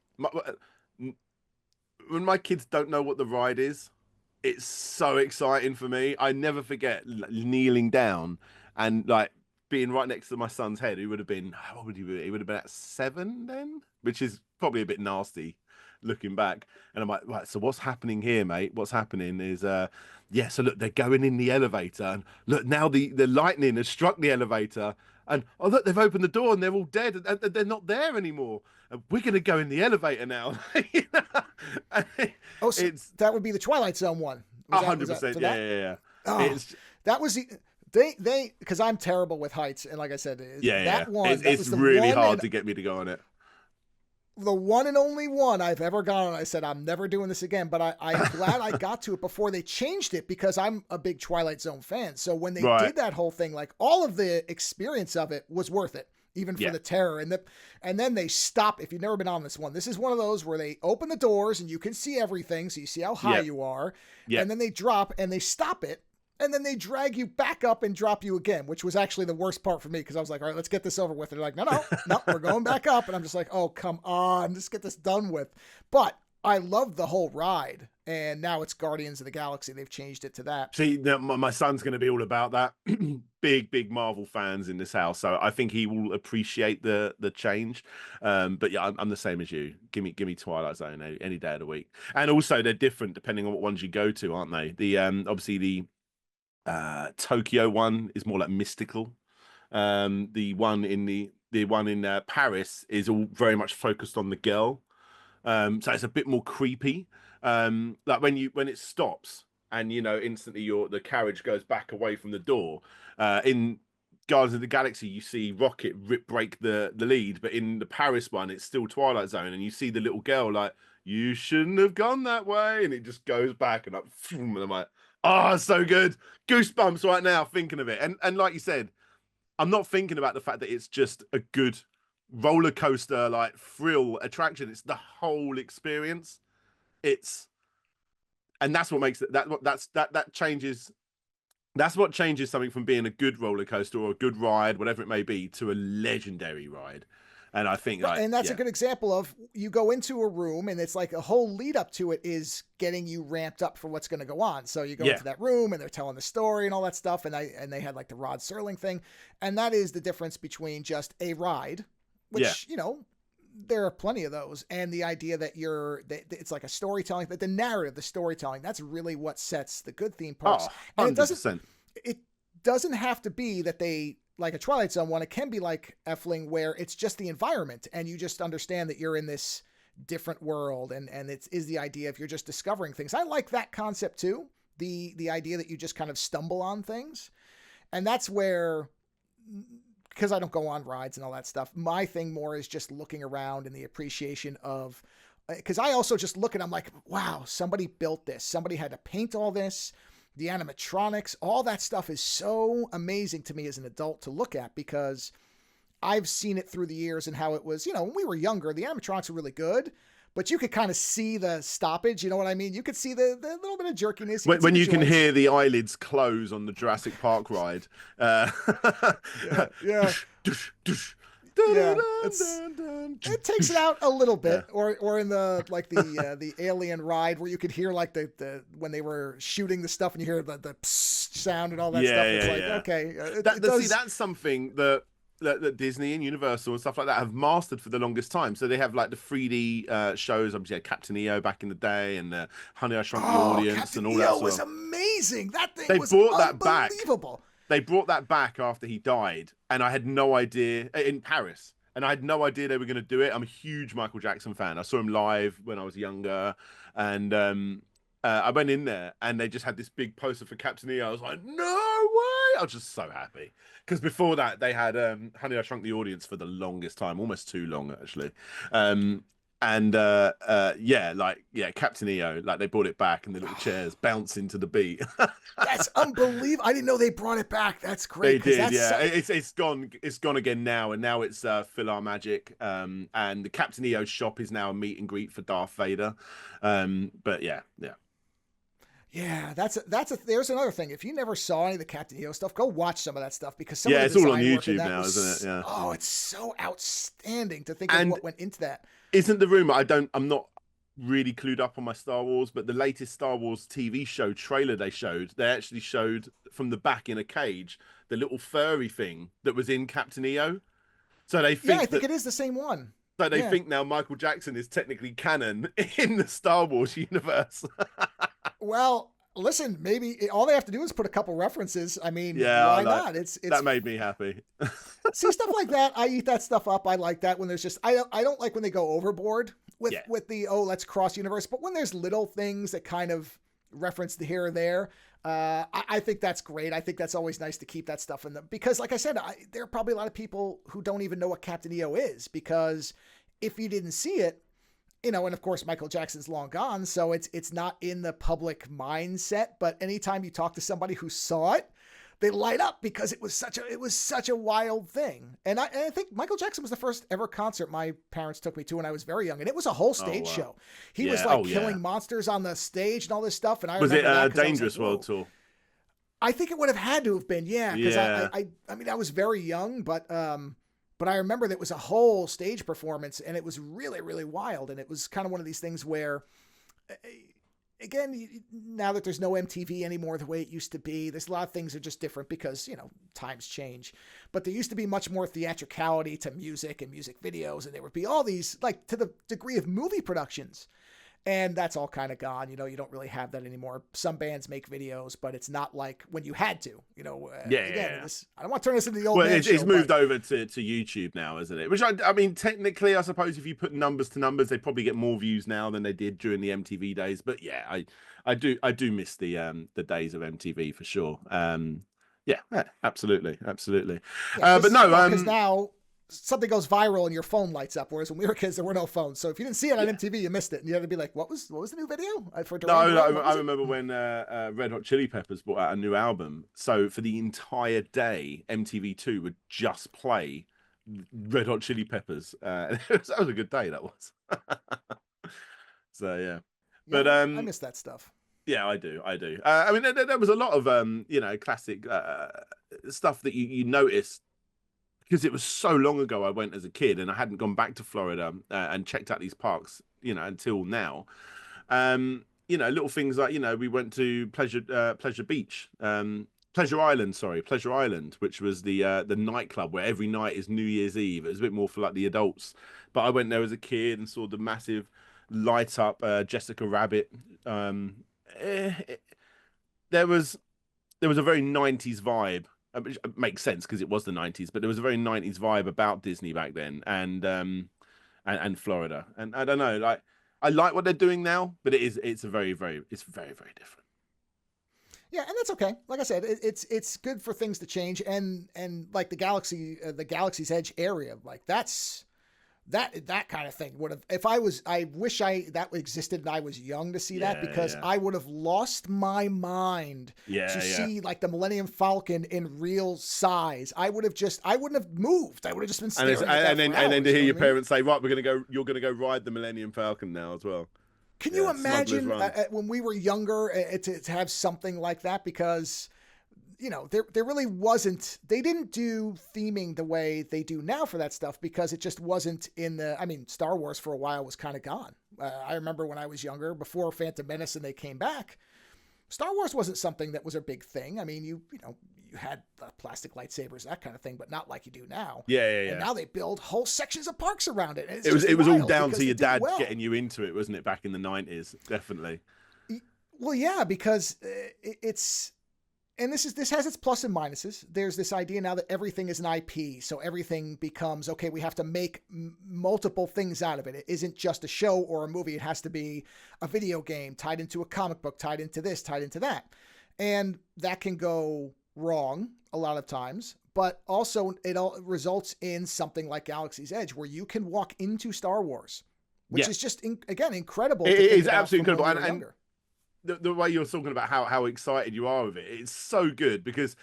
When my kids don't know what the ride is, it's so exciting for me. I never forget kneeling down and like being right next to my son's head, who would have been, how old would he be? He would have been at 7 then, which is probably a bit nasty looking back. And I'm like, right, so what's happening here, mate? What's happening is, yeah, so look, they're going in the elevator, and look, now the lightning has struck the elevator, and oh, look, they've opened the door and they're all dead, and they're not there anymore. And we're going to go in the elevator now. Oh, so that would be the Twilight Zone one. 100%. Yeah. Oh, that was the. They because I'm terrible with heights, and like I said, that one it's really hard to get me to go on it. The one and only one I've ever gone on. I said I'm never doing this again, but I'm glad I got to it before they changed it, because I'm a big Twilight Zone fan. So when they did that whole thing, like all of the experience of it was worth it, even for the terror and then they stop. If you've never been on this one, this is one of those where they open the doors and you can see everything, so you see how high you are, and then they drop and they stop it. And then they drag you back up and drop you again, which was actually the worst part for me, because I was like, all right, let's get this over with. And they're like, no, we're going back up. And I'm just like, oh, come on, just get this done with. But I love the whole ride. And now it's Guardians of the Galaxy. They've changed it to that. See, my son's going to be all about that. Big Marvel fans in this house. So I think he will appreciate the change. But yeah, I'm the same as you. Give me Twilight Zone any day of the week. And also they're different depending on what ones you go to, aren't they? The obviously the Tokyo one is more like mystical. The one in Paris is all very much focused on the girl. So it's a bit more creepy. Like when it stops and instantly the carriage goes back away from the door. In Guardians of the Galaxy, you see Rocket break the lead, but in the Paris one, it's still Twilight Zone, and you see the little girl like, you shouldn't have gone that way, and it just goes back, and I'm like, oh, so good. Goosebumps right now thinking of it. And like you said, I'm not thinking about the fact that it's just a good roller coaster, like thrill attraction. It's the whole experience. And that's what makes it that changes. That's what changes something from being a good roller coaster or a good ride, whatever it may be, to a legendary ride. And I think, and that's a good example of, you go into a room and it's like a whole lead up to it is getting you ramped up for what's going to go on. So you go into that room and they're telling the story and all that stuff. And they had like the Rod Serling thing. And that is the difference between just a ride, which, there are plenty of those. And the idea that it's like a storytelling, that the narrative, the storytelling, that's really what sets the good theme parks. Oh, 100%. And it doesn't have to be that they, like a Twilight Zone one, it can be like Effling, where it's just the environment and you just understand that you're in this different world. And it is the idea of you're just discovering things. I like that concept too. The idea that you just kind of stumble on things. And that's where, because I don't go on rides and all that stuff, my thing more is just looking around and the appreciation of, because I also just look and I'm like, wow, somebody built this. Somebody had to paint all this. The animatronics, all that stuff is so amazing to me as an adult to look at, because I've seen it through the years and how it was, when we were younger, the animatronics were really good, but you could kind of see the stoppage. You know what I mean? You could see the little bit of jerkiness. When you can hear the eyelids close on the Jurassic Park ride. Yeah. It takes it out a little bit, or in the Alien ride where you could hear like the when they were shooting the stuff and you hear the psst sound and all that stuff. It's okay. See, that's something that Disney and Universal and stuff like that have mastered for the longest time. So they have like the 3D shows. Obviously, Captain EO back in the day, and Honey, I Shrunk the Audience, Captain and all that. EO was amazing. That thing they was brought unbelievable. They brought that back after he died, and I had no idea, in Paris, and I had no idea they were going to do it. I'm a huge Michael Jackson fan. I saw him live when I was younger, and I went in there and they just had this big poster for Captain EO. I was like, no way! I was just so happy because before that they had Honey, I Shrunk the Audience for the longest time, almost too long actually. And yeah, Captain EO, like they brought it back and the little chairs bounce into the beat. That's unbelievable. I didn't know they brought it back. That's great. They did, yeah. It's gone again now, and now it's Philar Magic. And the Captain EO shop is now a meet and greet for Darth Vader. But yeah. Yeah, there's another thing. If you never saw any of the Captain EO stuff, go watch some of that stuff because some of the it's all on design work in YouTube that now, isn't it? Yeah. Oh, it's so outstanding to think of what went into that. Isn't the rumor? I'm not really clued up on my Star Wars, but the latest Star Wars TV show trailer they actually showed from the back in a cage the little furry thing that was in Captain EO. So they think I think it is the same one. So they think now Michael Jackson is technically canon in the Star Wars universe. Well, listen, maybe all they have to do is put a couple references. I mean, why not? It's that made me happy. See, stuff like that, I eat that stuff up. I like that when there's just I don't like when they go overboard with the let's cross universe, but when there's little things that kind of reference the here or there, I think that's great. I think that's always nice to keep that stuff in them because, like I said, there are probably a lot of people who don't even know what Captain EO is because if you didn't see it, and of course Michael Jackson's long gone, so it's not in the public mindset. But anytime you talk to somebody who saw it, they light up because it was such a wild thing. And I think Michael Jackson was the first ever concert my parents took me to when I was very young, and it was a whole stage show. He was like killing monsters on the stage and all this stuff. And I was remember it Dangerous World Tour? I think it would have had to have been, because I mean I was very young, but I remember that it was a whole stage performance and it was really, really wild. And it was kind of one of these things where, again, now that there's no MTV anymore the way it used to be, there's a lot of things are just different because, times change. But there used to be much more theatricality to music and music videos. And there would be all these, like to the degree of movie productions. And that's all kind of gone. You don't really have that anymore. Some bands make videos, but it's not like when you had to. I don't want to turn this into the old man show. It's moved over to YouTube now, isn't it? Which I mean, technically, I suppose if you put numbers to numbers, they probably get more views now than they did during the MTV days. But yeah, I do miss the days of MTV for sure. Absolutely. Yeah, but no, because now something goes viral and your phone lights up. Whereas when we were kids, there were no phones. So if you didn't see it on MTV, you missed it. And you had to be like, what was the new video? I remember when Red Hot Chili Peppers brought out a new album. So for the entire day, MTV2 would just play Red Hot Chili Peppers. That was a good day, that was. So, yeah. But I miss that stuff. Yeah, I do. I mean, there was a lot of, classic stuff that you noticed because it was so long ago I went as a kid and I hadn't gone back to Florida and checked out these parks, until now. Little things like, we went to Pleasure Island, which was the nightclub where every night is New Year's Eve. It was a bit more for like the adults, but I went there as a kid and saw the massive light up Jessica Rabbit. There was a very 90s vibe. Which makes sense because it was the 90s, but there was a very 90s vibe about Disney back then and Florida. And I don't know, like I like what they're doing now, but it's very, very different. Yeah, and that's okay. Like I said, it's good for things to change and like the Galaxy's Edge area, like that kind of thing would have, I wish that existed and I was young to see that because I would have lost my mind to see like the Millennium Falcon in real size. I wouldn't have moved. I would have just been staring at that and then to hear your parents say, right, you're going to go ride the Millennium Falcon now as well. Can you imagine when we were younger to have something like that? Because there really wasn't, they didn't do theming the way they do now for that stuff because it just wasn't Star Wars for a while was kind of gone. I remember when I was younger, before Phantom Menace and they came back, Star Wars wasn't something that was a big thing. I mean, you had plastic lightsabers, that kind of thing, but not like you do now. Yeah. And now they build whole sections of parks around it. It was all down to your dad getting you into it, wasn't it? Back in the 90s, definitely. Well, yeah, because and this has its plus and minuses. There's this idea now that everything is an IP, so everything becomes okay. We have to make multiple things out of it. It isn't just a show or a movie. It has to be a video game tied into a comic book, tied into this, tied into that, and that can go wrong a lot of times. But also, it all results in something like Galaxy's Edge, where you can walk into Star Wars, which is just again incredible. It is absolutely incredible, and the way you're talking about how excited you are with it, it's so good because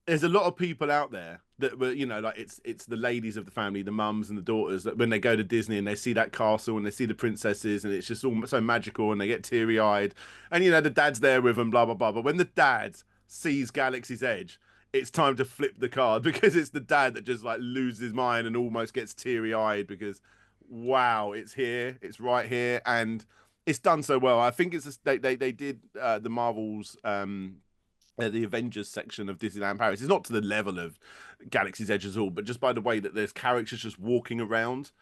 there's a lot of people out there that were, you know, like it's the ladies of the family, the mums and the daughters, that when they go to Disney and they see that castle and they see the princesses and it's just all so magical and they get teary eyed, and you know the dad's there with them, blah blah blah. But when the dad sees Galaxy's Edge, it's time to flip the card because it's the dad that just like loses his mind and almost gets teary eyed because wow, it's here, it's right here, and it's done so well. I think it's they did the Marvel's the Avengers section of Disneyland Paris. It's not to the level of Galaxy's Edge at all, but just by the way that there's characters just walking around,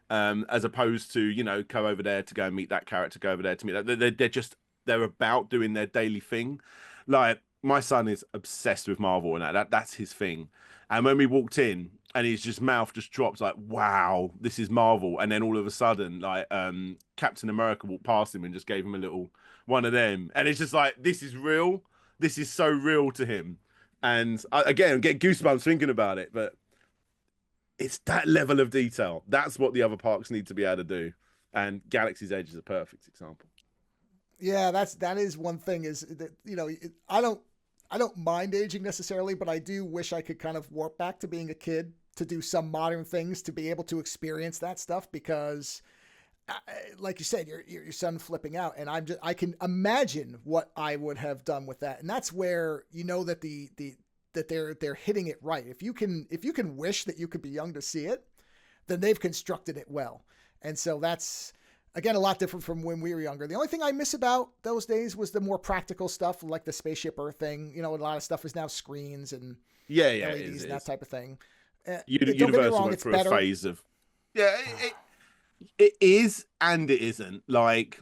as opposed to, you know, go over there to go and meet that character, go over there to meet that. They're about doing their daily thing. Like my son is obsessed with Marvel and that's his thing. And when we walked in, and his just mouth just dropped like, wow, this is Marvel. And then all of a sudden, like Captain America walked past him and just gave him a little one of them. And it's just like, this is real. This is so real to him. And again, get goosebumps thinking about it. But it's that level of detail. That's what the other parks need to be able to do. And Galaxy's Edge is a perfect example. Yeah, that is one thing is that, you know, I don't mind aging necessarily, but I do wish I could kind of warp back to being a kid to do some modern things to be able to experience that stuff because, like you said, your son flipping out, and I can imagine what I would have done with that, and that's where you know that that they're hitting it right. If you can wish that you could be young to see it, then they've constructed it well, and so that's. Again, a lot different from when we were younger. The only thing I miss about those days was the more practical stuff, like the spaceship Earth thing. You know, a lot of stuff is now screens and LEDs and that type of thing. Universal went through a phase of, it is and it isn't. Like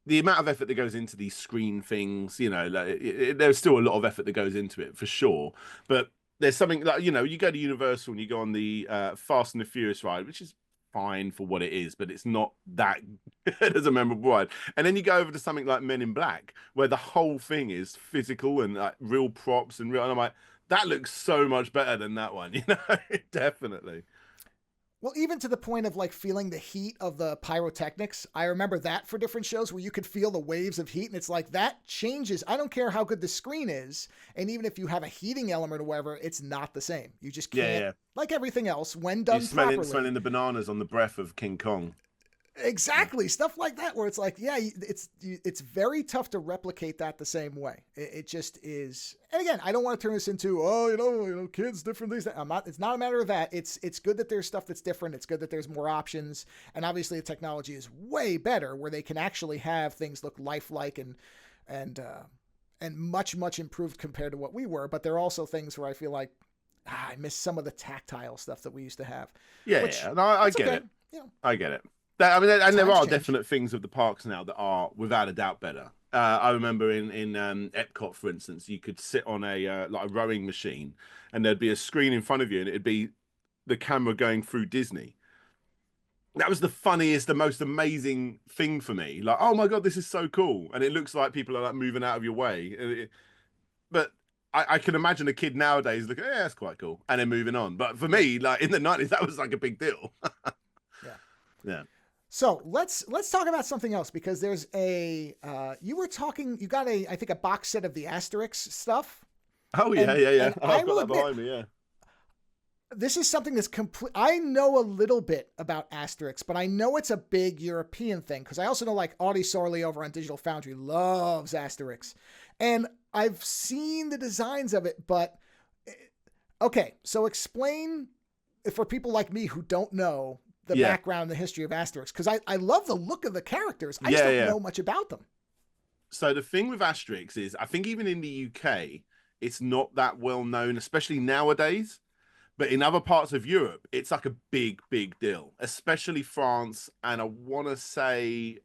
the amount of effort that goes into these screen things, you know, like, there's still a lot of effort that goes into it for sure. But there's something like, you know, you go to Universal and you go on the Fast and the Furious ride, which is fine for what it is, but it's not that good as a memorable ride. And then you go over to something like Men in Black, where the whole thing is physical and like real props and I'm like, that looks so much better than that one, you know. Definitely. Well, even to the point of like feeling the heat of the pyrotechnics. I remember that for different shows where you could feel the waves of heat, and it's like that changes. I don't care how good the screen is, and even if you have a heating element or whatever, it's not the same. You just can't, like everything else, when done properly. Smelling the bananas on the breath of King Kong. Exactly, stuff like that where it's like, yeah, it's very tough to replicate that the same way. It just is. And again, I don't want to turn this into you know kids different things. I'm not. It's not a matter of that. It's good that there's stuff that's different. It's good that there's more options, and obviously the technology is way better where they can actually have things look lifelike and much improved compared to what we were. But there are also things where I feel like I miss some of the tactile stuff that we used to have. Yeah, no, I get it. You know, I get it. I mean, and there are definite things of the parks now that are without a doubt better. I remember in Epcot, for instance, you could sit on a like a rowing machine, and there'd be a screen in front of you, and it'd be the camera going through Disney. That was the funniest, the most amazing thing for me. Like, oh my god, this is so cool, and it looks like people are like moving out of your way. But I can imagine a kid nowadays looking, yeah, that's quite cool, and then moving on. But for me, like in the 90s, that was like a big deal. Yeah. So let's talk about something else because there's you got I think a box set of the Asterix stuff. Oh yeah. I've got that behind me, yeah. This is something that's complete. I know a little bit about Asterix, but I know it's a big European thing because I also know like Audie Sorley over on Digital Foundry loves Asterix, and I've seen the designs of it. But okay, so explain for people like me who don't know the background and the history of Asterix, because I love the look of the characters. I just don't know much about them. So the thing with Asterix is, I think even in the UK, it's not that well known, especially nowadays. But in other parts of Europe, it's like a big deal, especially France and I want to say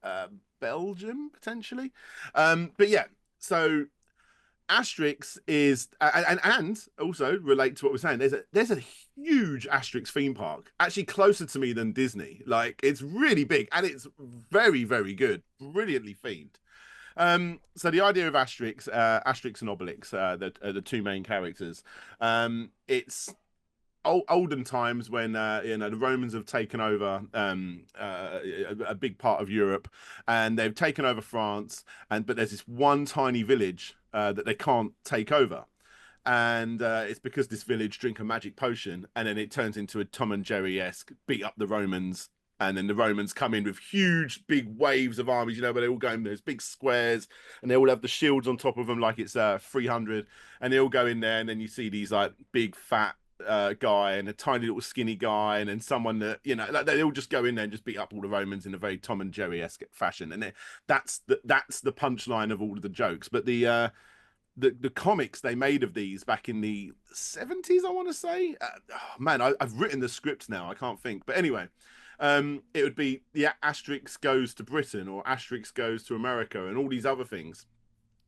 Belgium potentially. But yeah, so Asterix is and also relate to what we're saying. There's a huge Asterix theme park, actually closer to me than Disney. Like it's really big and it's very, very good, brilliantly themed. So the idea of Asterix and Obelix, the two main characters. It's olden times when the Romans have taken over a big part of Europe, and they've taken over France, but there's this one tiny village that they can't take over, and it's because this village drink a magic potion, and then it turns into a Tom and Jerry-esque beat up the Romans. And then the Romans come in with huge, big waves of armies, where they all go in those big squares, and they all have the shields on top of them like it's 300, and they all go in there, and then you see these like big, fat guy and a tiny little skinny guy, and then someone that like, they all just go in there and just beat up all the Romans in a very Tom and Jerry-esque fashion, and that's the punchline of all of the jokes. But the comics they made of these back in the 70s, I want to say, man, I've written the script now, I can't think, but anyway. It would be Asterix goes to Britain or Asterix goes to America and all these other things,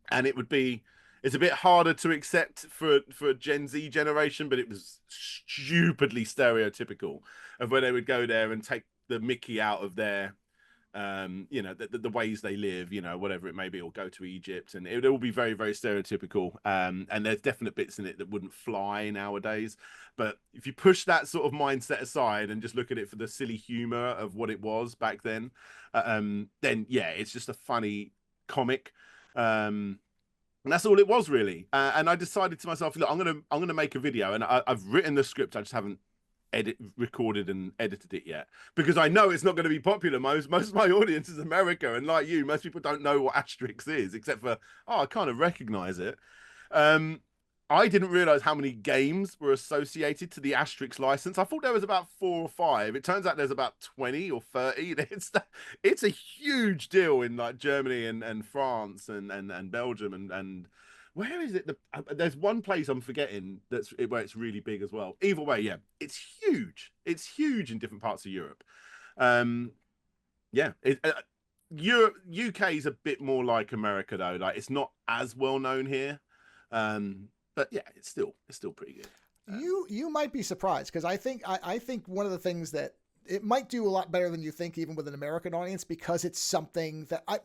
and it's a bit harder to accept for a Gen Z generation, but it was stupidly stereotypical of where they would go there and take the Mickey out of their the ways they live, whatever it may be, or go to Egypt, and it would all be very, very stereotypical. And there's definite bits in it that wouldn't fly nowadays. But if you push that sort of mindset aside and just look at it for the silly humor of what it was back then yeah, it's just a funny comic. And that's all it was really. And I decided to myself, look, I'm gonna make a video, and I've written the script. I just haven't recorded and edited it yet, because I know it's not going to be popular. Most of my audience is America, and like you, most people don't know what Asterix is, except for, I kind of recognize it. I didn't realize how many games were associated to the Asterix license. I thought there was about 4 or 5. It turns out there's about 20 or 30. It's a huge deal in like Germany and France and Belgium and where is it? There's one place I'm forgetting where it's really big as well. Either way, yeah, it's huge. It's huge in different parts of Europe. Yeah, Europe, UK is a bit more like America though. Like it's not as well known here, but yeah, it's still pretty good. You might be surprised, because I think one of the things that it might do a lot better than you think, even with an American audience, because it's something that I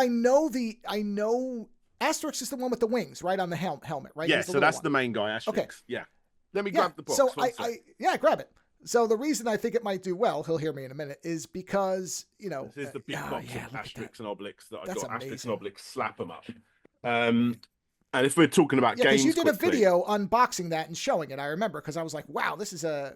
know. Asterix is the one with the wings, right, on the helmet, right? Yeah, so that's one. The main guy, Asterix. Okay. Yeah. Let me grab the box. So grab it. So the reason I think it might do well, he'll hear me in a minute, is because, This is the big box of Asterix and Obelix that I got. Amazing. Asterix and Obelix, slap them up. And if we're talking about games, because you did a video unboxing that and showing it, I remember, because I was like, wow, this is did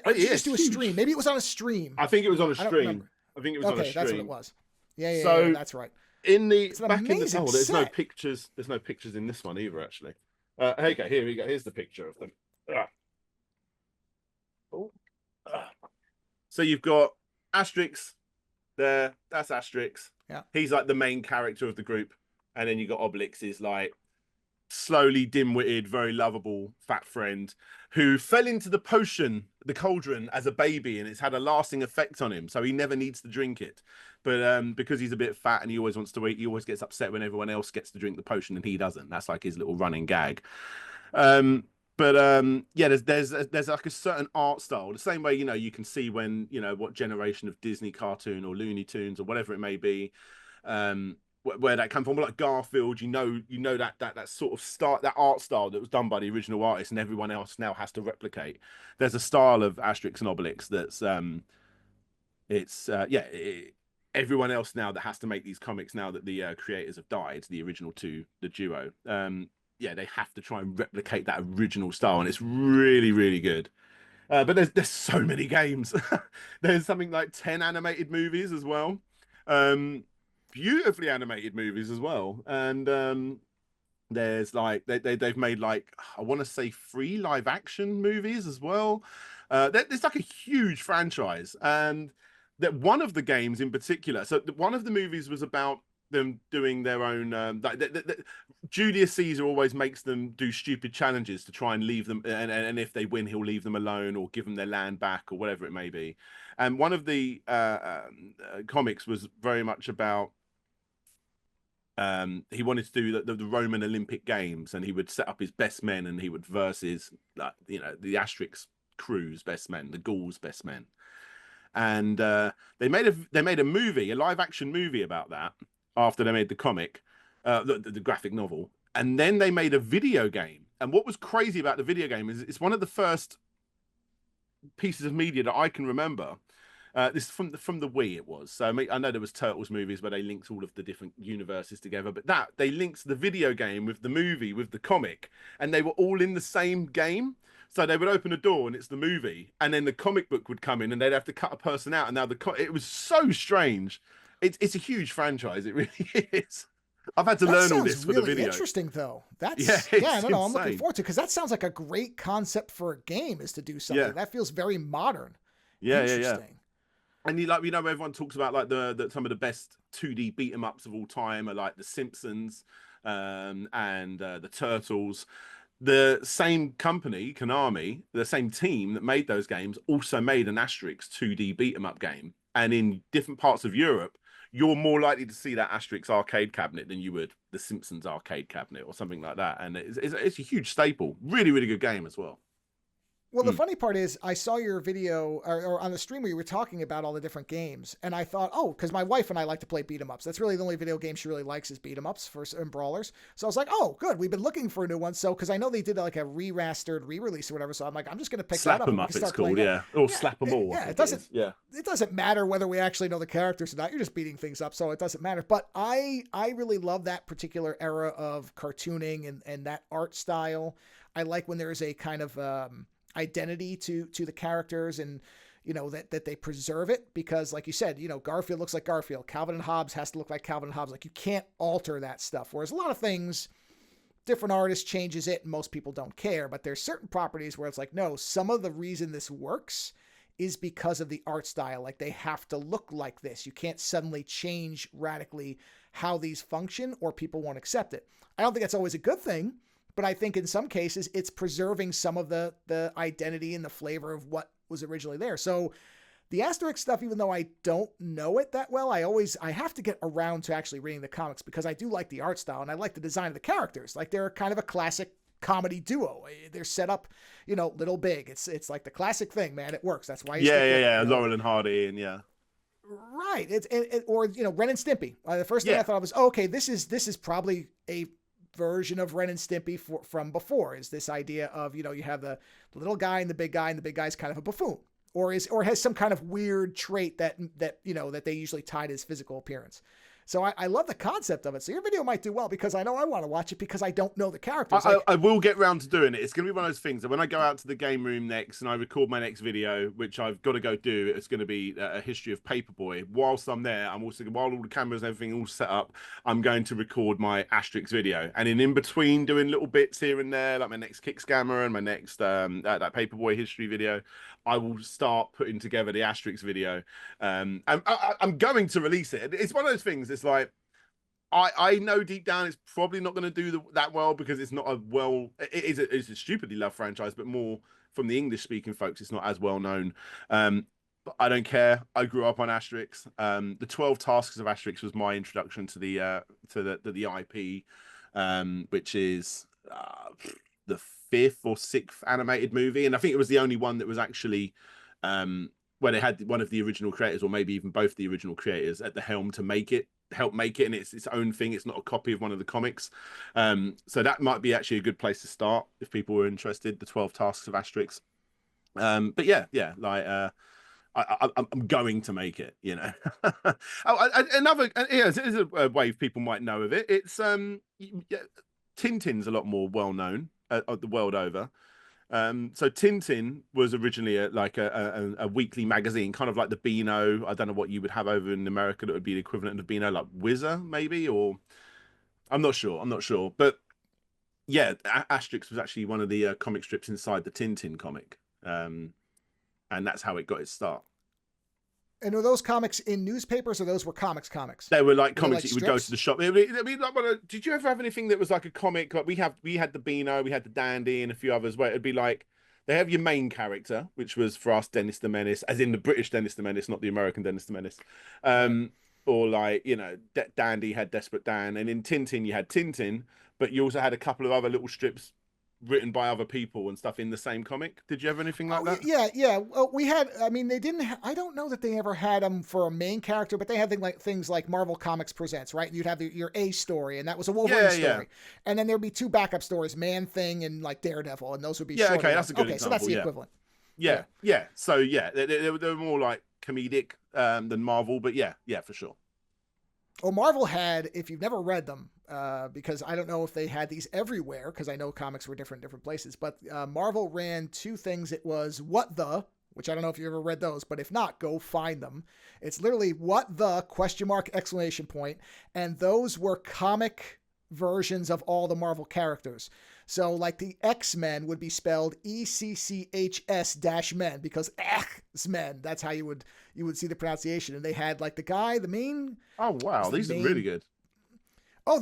you just do a stream? Maybe it was on a stream. I think it was on a stream. I think it was on a stream. Okay, that's what it was. Yeah, that's right. In the back in the there's no pictures. There's no pictures in this one either, actually. Here we go. Here's the picture of them. So you've got Asterix there. That's Asterix. Yeah. He's like the main character of the group, and then you got Obelix is like slowly dim-witted, very lovable fat friend who fell into the cauldron as a baby, and it's had a lasting effect on him, so he never needs to drink it. But because he's a bit fat and he always wants to eat, he always gets upset when everyone else gets to drink the potion and he doesn't. That's like his little running gag. Yeah, there's like a certain art style, the same way you can see when what generation of Disney cartoon or Looney Tunes or whatever it may be, where that come from. Like Garfield, that sort of that art style that was done by the original artist, and everyone else now has to replicate. There's a style of Asterix and Obelix that's everyone else now that has to make these comics now that the creators have died, the original two, the duo. They have to try and replicate that original style, and it's really, really good. But there's so many games. There's something like 10 animated movies as well. Beautifully animated movies as well, and there's like they've made like, I want to say 3 live action movies as well. There's like a huge franchise, and that one of the games in particular. So one of the movies was about them doing their own. Julius Caesar always makes them do stupid challenges to try and leave them, and if they win, he'll leave them alone or give them their land back or whatever it may be. And one of the comics was very much about He wanted to do the Roman Olympic Games, and he would set up his best men, and he would versus like the Asterix crew's best men, the Gauls' best men, and they made a movie, a live action movie about that after they made the comic, the graphic novel, and then they made a video game. And what was crazy about the video game is it's one of the first pieces of media that I can remember. This is from the Wii. It was so. I know there was Turtles movies where they linked all of the different universes together, but that they linked the video game with the movie with the comic, and they were all in the same game. So they would open a door and it's the movie, and then the comic book would come in, and they'd have to cut a person out. And now it was so strange. It's a huge franchise. It really is. I've had to That learn all sounds this for the really video. interesting, though. Yeah, No, I'm looking insane. forward to because that sounds like a great concept for a game is to do something Yeah, that feels very modern. yeah. Interesting. And everyone talks about like the some of the best 2D beat 'em ups of all time are like the Simpsons, and the Turtles. The same company, Konami, the same team that made those games, also made an Asterix 2D beat 'em up game. And in different parts of Europe, you're more likely to see that Asterix arcade cabinet than you would the Simpsons arcade cabinet or something like that. And it's a huge staple. Really, really good game as well. Well, the Mm. funny part is, I saw your video or on the stream where you were talking about all the different games, and I thought, oh, because my wife and I like to play beat 'em ups. That's really the only video game she really likes is beat 'em ups and brawlers. So I was like, oh, good. We've been looking for a new one. So because I know they did like a re-rastered re-release or whatever, so I'm like, I'm just gonna pick that Slap up 'em and we up, can it's start playing called, it. yeah. Or Yeah, slap 'em all. I yeah. think it is. Yeah. It doesn't matter whether we actually know the characters or not. You're just beating things up, so it doesn't matter. But I really love that particular era of cartooning and that art style. I like when there is a kind of identity to the characters, and that they preserve it, because like you said, Garfield looks like Garfield, Calvin and Hobbes has to look like Calvin and Hobbes. Like, you can't alter that stuff, whereas a lot of things, different artist changes it and most people don't care. But there's certain properties where it's like, no, some of the reason this works is because of the art style. Like, they have to look like this. You can't suddenly change radically how these function or people won't accept it. I don't think that's always a good thing, but I think in some cases it's preserving some of the identity and the flavor of what was originally there. So the Asterix stuff, even though I don't know it that well, I have to get around to actually reading the comics, because I do like the art style and I like the design of the characters. Like, they're kind of a classic comedy duo. They're set up, little big. It's like the classic thing, man. It works. That's why you stick with it, Laurel and Hardy, and yeah. Right. Or Ren and Stimpy. The first thing Yeah. I thought was, oh, okay, this is probably a version of Ren and Stimpy from before. Is this idea of, you have the little guy and the big guy, and the big guy's kind of a buffoon, or has some kind of weird trait that they usually tie to his physical appearance. So I love the concept of it. So your video might do well, because I know I want to watch it because I don't know the characters. I will get round to doing it. It's going to be one of those things that when I go out to the game room next and I record my next video, which I've got to go do, it's going to be a history of Paperboy. Whilst I'm there, while all the cameras and everything all set up, I'm going to record my Asterix video. And in between doing little bits here and there, like my next Kick Scammer and my next that Paperboy history video, I will start putting together the Asterix video. I'm going to release it. It's one of those things. It's like, I know deep down it's probably not going to do that well, because it's not it's a stupidly loved franchise, but more from the English speaking folks, it's not as well known. But I don't care. I grew up on Asterix. The 12 Tasks of Asterix was my introduction to the IP, which is the fifth or sixth animated movie, and I think it was the only one that was actually where they had one of the original creators, or maybe even both the original creators, at the helm to help make it, and it's its own thing. It's not a copy of one of the comics. So that might be actually a good place to start if people were interested, the 12 Tasks of Asterix. But yeah, like I'm going to make it, another, this is a way people might know of it. It's Tintin's a lot more well known the world over. So Tintin was originally a weekly magazine, kind of like the Beano. I don't know what you would have over in America that would be the equivalent of Beano, like Whizzer maybe, or I'm not sure. But yeah, Asterix was actually one of the comic strips inside the Tintin comic, and that's how it got its start. And were those comics in newspapers, or those were comics? They were like comics like that you would go strips? to the shop. Did you ever have anything that was like a comic? Like we had the Beano, we had the Dandy, and a few others, where it'd be like they have your main character, which was for us Dennis the Menace, as in the British Dennis the Menace, not the American Dennis the Menace. Right. or like, you know, Dandy had Desperate Dan, and in Tintin you had Tintin, but you also had a couple of other little strips written by other people and stuff in the same comic. Did you have anything like Oh that? yeah, yeah. Well, we had. I mean, they didn't. I don't know that they ever had them for a main character, but they had things like Marvel Comics Presents, right? You'd have your A story, and that was a Wolverine Yeah, yeah. story, and then there'd be two backup stories, Man Thing and like Daredevil, and those would be Yeah, shorter okay, that's ones. a good Okay, so that's example. the Yeah. equivalent. Yeah, Yeah. yeah. So yeah, they're more like comedic than Marvel, but yeah, yeah, for sure. Well, Marvel had, if you've never read them, because I don't know if they had these everywhere, because I know comics were different in different places, but Marvel ran two things. It was What the, which I don't know if you ever read those, but if not, go find them. It's literally What the question mark exclamation point, and those were comic versions of all the Marvel characters. So like the X-Men would be spelled ECCHS dash men because X-Men. That's how you would see the pronunciation. And they had like the guy, the main Oh wow, these are really good. Oh,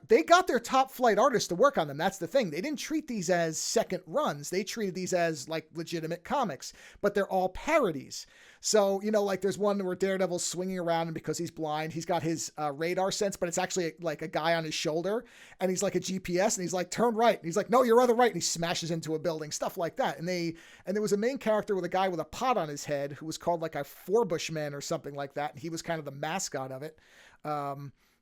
they got their top flight artists to work on them. That's the thing. They didn't treat these as second runs. They treated these as like legitimate comics, but they're all parodies. So, like there's one where Daredevil's swinging around and because he's blind, he's got his radar sense, but it's actually like a guy on his shoulder and he's like a GPS and he's like, turn right. And he's like, no, you're other right. And he smashes into a building, stuff like that. And there was a main character with a guy with a pot on his head who was called like a Forbushman or something like that. And he was kind of the mascot of it.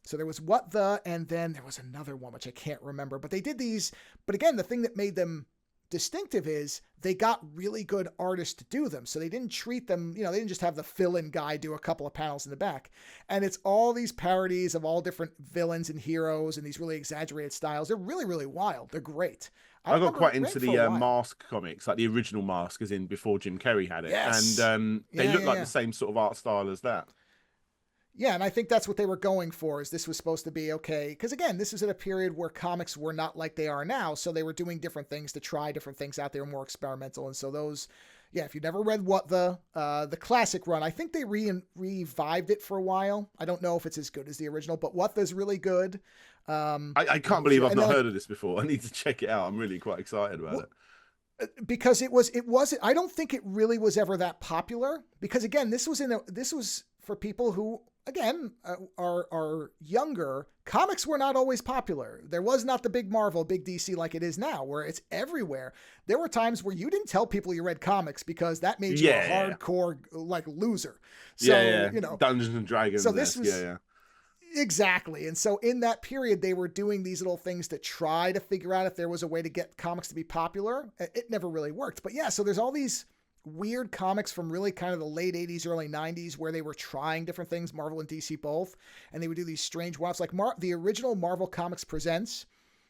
So there was What the, and then there was another one, which I can't remember, but they did these. But again, the thing that made them distinctive is they got really good artists to do them. So they didn't treat them, they didn't just have the fill-in guy do a couple of panels in the back. And it's all these parodies of all different villains and heroes and these really exaggerated styles. They're really, really wild. They're great. I got quite into the Mask comics, like the original Mask, as in before Jim Carrey had it. Yes. And they look like the same sort of art style as that. Yeah, and I think that's what they were going for, is this was supposed to be okay. Because again, this was at a period where comics were not like they are now, so they were doing different things to try different things out. They were more experimental. And so those, if you never read What the classic run, I think they revived it for a while. I don't know if it's as good as the original, but What the's really good. I can't believe I've not heard of this before. I need to check it out. I'm really quite excited about it. Because it wasn't, I don't think it really was ever that popular. Because again, this was for people who, again, are younger. Comics were not always popular. There was not the big Marvel, big DC like it is now, where it's everywhere. There were times where you didn't tell people you read comics because that made you a hardcore like loser. So, Dungeons and Dragons. So this was, exactly. And so in that period, they were doing these little things to try to figure out if there was a way to get comics to be popular. It never really worked. But yeah, so there's all these weird comics from really kind of the late 80s, early 90s where they were trying different things, Marvel and DC both, and they would do these strange one-offs. Like the original Marvel Comics Presents,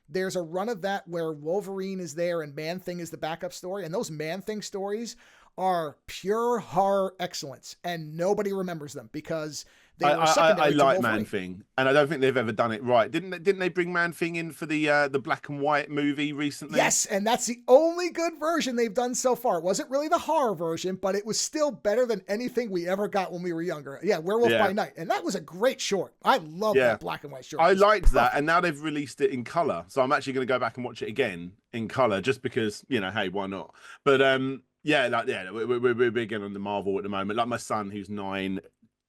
there's a run of that where Wolverine is there and Man-Thing is the backup story, and those Man-Thing stories are pure horror excellence, and nobody remembers them because they were secondary to like Wolverine. Man-Thing, and I don't think they've ever done it right. Didn't they bring Man-Thing in for the black and white movie recently? Yes, and that's the only good version they've done so far. It wasn't really the horror version, but it was still better than anything we ever got when we were younger. Yeah, Werewolf by Night, and that was a great short. I love that black and white short. I liked that, and now they've released it in color, so I'm actually going to go back and watch it again in color, just because hey, why not? But we're big on the Marvel at the moment. Like my son, who's 9,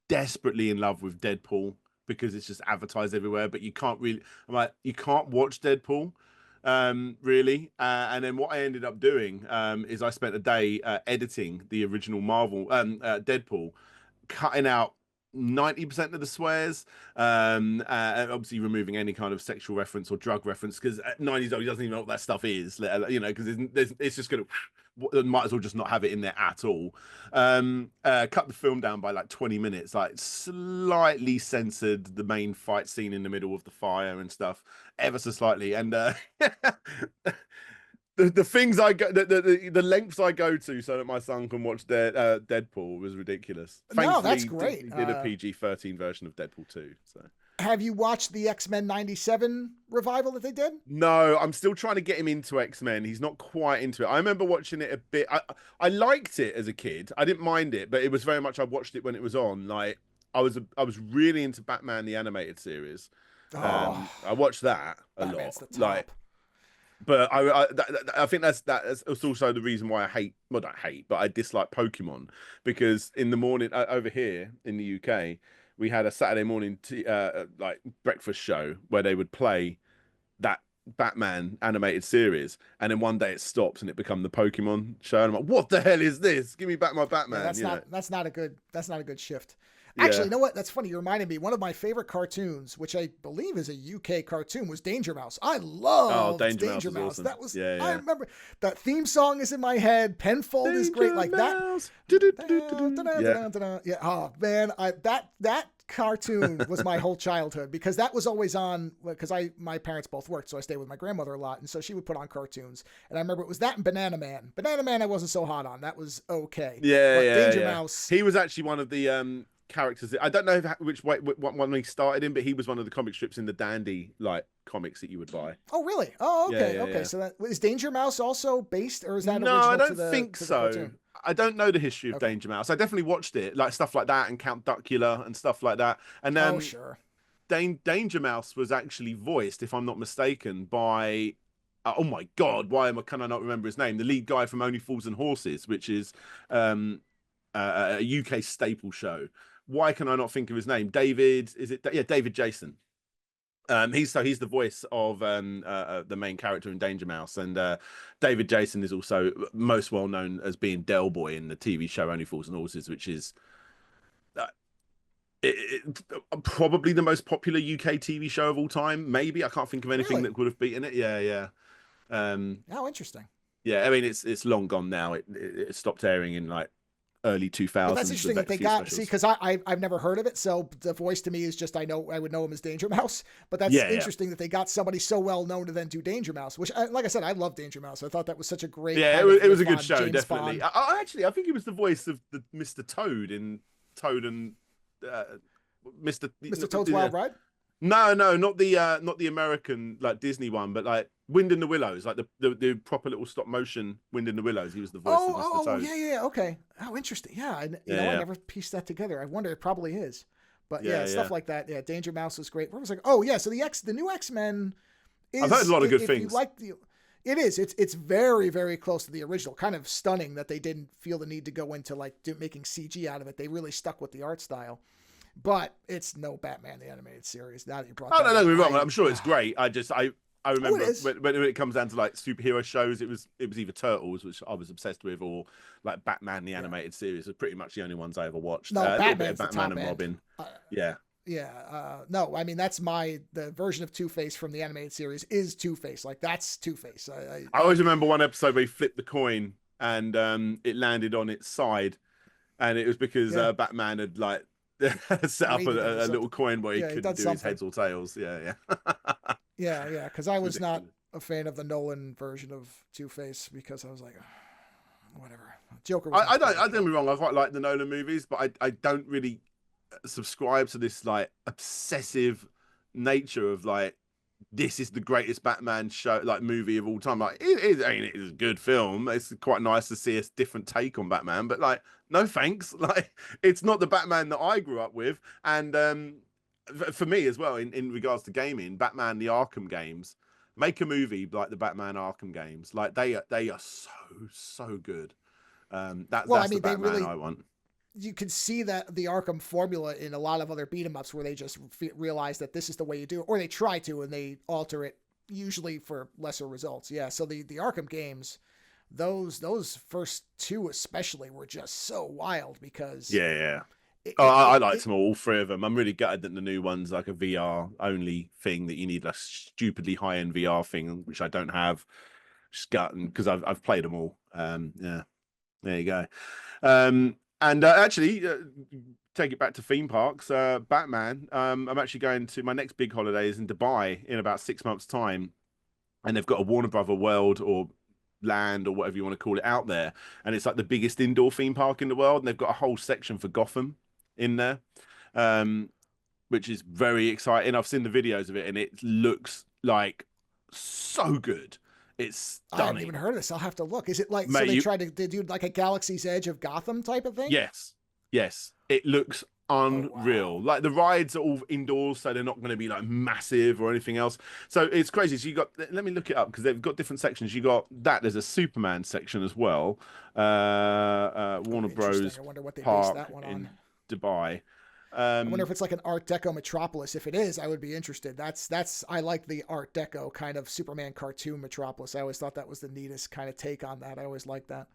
desperately in love with Deadpool because it's just advertised everywhere, but you can't watch Deadpool really. And then what I ended up doing is I spent a day editing the original Marvel Deadpool, cutting out 90% of the swears, and obviously removing any kind of sexual reference or drug reference, because at 9 years old he doesn't even know what that stuff is, because it's just gonna, might as well just not have it in there at all. Cut the film down by like 20 minutes, like slightly censored the main fight scene in the middle of the fire and stuff, ever so slightly, and the things I go, the lengths I go to so that my son can watch Deadpool was ridiculous. No, that's great. He did a PG-13 version of Deadpool 2. So, have you watched the X-Men '97 revival that they did? No, I'm still trying to get him into X-Men. He's not quite into it. I remember watching it a bit. I liked it as a kid. I didn't mind it, but it was very much I watched it when it was on. Like I was really into Batman the animated series. I watched that a lot. The top. Like. But I think that's also the reason why I dislike Pokemon, because in the morning over here in the UK, we had a Saturday morning like breakfast show where they would play that Batman animated series, and then one day it stops and it become the Pokemon show. And I'm like, what the hell is this? Give me back my Yeah, Batman. that's not a good shift. Actually, Yeah. you know what? That's funny. You reminded me. One of my favorite cartoons, which I believe is a UK cartoon, was Danger Mouse. I Oh, loved Danger Danger Mouse was Mouse. awesome. That was Yeah, I yeah. remember that theme song is in my head. Penfold is great, Danger like that. Mouse. Do-do-do-do-do. Yeah. Yeah. Oh man, that cartoon was my whole childhood because that was always on because my parents both worked, so I stayed with my grandmother a lot, and so she would put on cartoons. And I remember it was that and Banana Man. Banana Man I wasn't so hot on. That was okay. Yeah, But yeah, Danger yeah. Mouse. He was actually one of the characters. I don't know which way what one he started in, but he was one of the comic strips in the Dandy like comics that you would buy. Oh, really? Oh, Yeah, okay, yeah, okay. yeah. So that is Danger Mouse also based, or is that No, I original don't to think the so. cartoon? I don't know the history of Okay. Danger Mouse. I definitely watched it, like stuff like that, and Count Duckula and stuff like that. And Oh, sure. Danger Mouse was actually voiced, if I'm not mistaken, by oh my god, can I not remember his name? The lead guy from Only Fools and Horses, which is a UK staple show. Why can I not think of his name? David, is it? Yeah, David Jason. He's the voice of the main character in Danger Mouse, and David Jason is also most well known as being Del Boy in the TV show Only Fools and Horses, which is uh, probably the most popular UK TV show of all time. Maybe I can't think of anything Really? that would have beaten it. Yeah, yeah, Oh, interesting. yeah. I mean, it's long gone now. It stopped airing in like early Well, that's 2000s interesting with that a they few got see specials. because I've never heard of it, so the voice to me is just I would know him as Danger Mouse, but that's Yeah, yeah. interesting that they got somebody so well known to then do Danger Mouse, which like I said, I love Danger Mouse. I thought that was such a great Yeah, kind of it was a riff good on show, James definitely. Bond. Actually, I think he was the voice of the Mr. Toad in Toad and uh, Mr. Mr. Toad's Yeah. Wild Ride. No, no, not the American like Disney one, but like Wind in the Willows, like the proper little stop motion Wind in the Willows. He was the voice of Mr. Toad. Yeah, yeah, okay. Oh, interesting. Yeah, I Yeah, never pieced that together. I wonder it probably is. But yeah, yeah, stuff yeah. like that. Yeah, Danger Mouse was great. Where was like, oh yeah, so the new X-Men I've heard a is lot of good if you things. like the it is. It's very very close to the original. Kind of stunning that they didn't feel the need to go into like making CG out of it. They really stuck with the art style. But it's no Batman the animated series. Now that you brought Oh, that no, up, don't get me wrong. I'm sure it's great. I oh, it remember is. when it comes down to like superhero shows, it was either Turtles, which I was obsessed with, or like Batman the Yeah. animated series. Are pretty much the only ones I ever watched. No, A little bit of Batman's the Batman top and end. Robin. Uh, Yeah. Yeah, no, I mean that's the version of Two-Face from the animated series is Two-Face. Like that's Two-Face. I always remember one episode where he flipped the coin and it landed on its side, and it was because yeah, Batman had like set up rated it or a little something. coin where he Yeah, he couldn't done do his something. heads or tails. Yeah, yeah. Yeah, yeah, because I was not Ridiculous. a fan of the Nolan version of Two-Face because I was like, whatever. Joker was much I better. don't get me wrong. I quite like the Nolan movies, but I don't really subscribe to this like obsessive nature of like this is the greatest Batman show like movie of all time. Like it is, I mean, it is a good film. It's quite nice to see a different take on Batman, but like no thanks. Like it's not the Batman that I grew up with. And for me as well, in regards to gaming, Batman the Arkham games, make a movie like the Batman Arkham games. Like they are so good. Well, I That's the mean, they Batman really I want. you can see that the Arkham formula in a lot of other beat 'em ups where they just realize that this is the way you do it, or they try to and they alter it usually for lesser results. Yeah, so the Arkham games, those first two especially were just so wild because Yeah, yeah. it, Oh, it, I it, liked it them all three of them. I'm really gutted that the new one's like a VR only thing that you need a stupidly high end VR thing, which I don't have. Just gutting because I've played them all. Yeah, there you go. And actually, take it back to theme parks. Batman. I'm actually going to my next big holiday is in Dubai in about 6 months' time, and they've got a Warner Brother World or Land or whatever you want to call it out there, and it's like the biggest indoor theme park in the world, and they've got a whole section for Gotham in there, um, which is very exciting. I've seen the videos of it, and it looks like so good. It's I haven't even stunning, heard of this. I'll have to look. Is it like so mate. they do like a Galaxy's Edge of Gotham type of thing? Yes, yes, it looks Oh wow. unreal. Like the rides are all indoors, so they're not going to be like massive or anything else. So it's crazy. So you got, let me look it up because they've got different sections. You got that. There's a Superman section as well. Oh, Warner interesting. Bros. I wonder what they based Park that one on. in Dubai. I wonder Um, if it's like an Art Deco Metropolis. If it is, I would be interested. That's I like the Art Deco kind of Superman cartoon Metropolis. I always thought that was the neatest kind of take on that. I always liked that.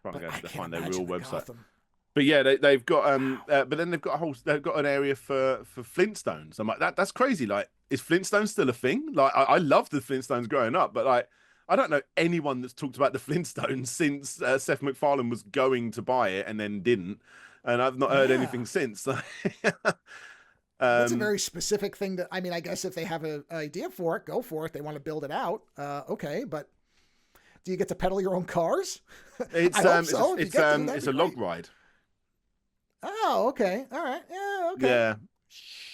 trying to But go I to can't find their real imagine the website. Gotham. But yeah, they've got Wow. but then they've got an area for Flintstones. I'm like that's crazy. Like, is Flintstones still a thing? Like, I loved the Flintstones growing up, but like I don't know anyone that's talked about the Flintstones since Seth MacFarlane was going to buy it and then didn't, and I've not heard Yeah. anything since. That's a um, very specific thing to, I mean, I guess if they have an idea for it, go for it. They want to build it out. Okay. But do you get to pedal your own cars? I hope so. If you get to, that'd it's be a log great. ride. Oh, okay. All right. Yeah. Okay. Yeah.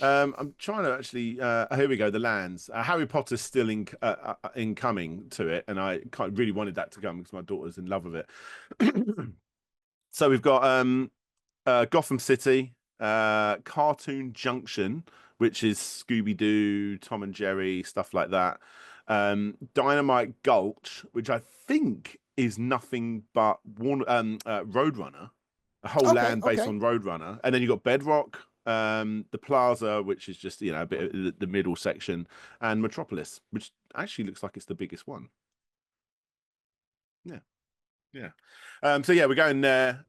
I'm trying to actually. Here we go. The lands. Harry Potter's still in coming to it, and I kind of really wanted that to come because my daughter's in love with it. So we've got Gotham City, Cartoon Junction, which is Scooby Doo, Tom and Jerry, stuff like that. Dynamite Gulch, which I think is nothing but Roadrunner, a whole Okay. land based Okay. on Roadrunner, and then you've got Bedrock, the Plaza, which is just a bit of the middle section, and Metropolis, which actually looks like it's the biggest one. Yeah. Yeah. So yeah, we're going there.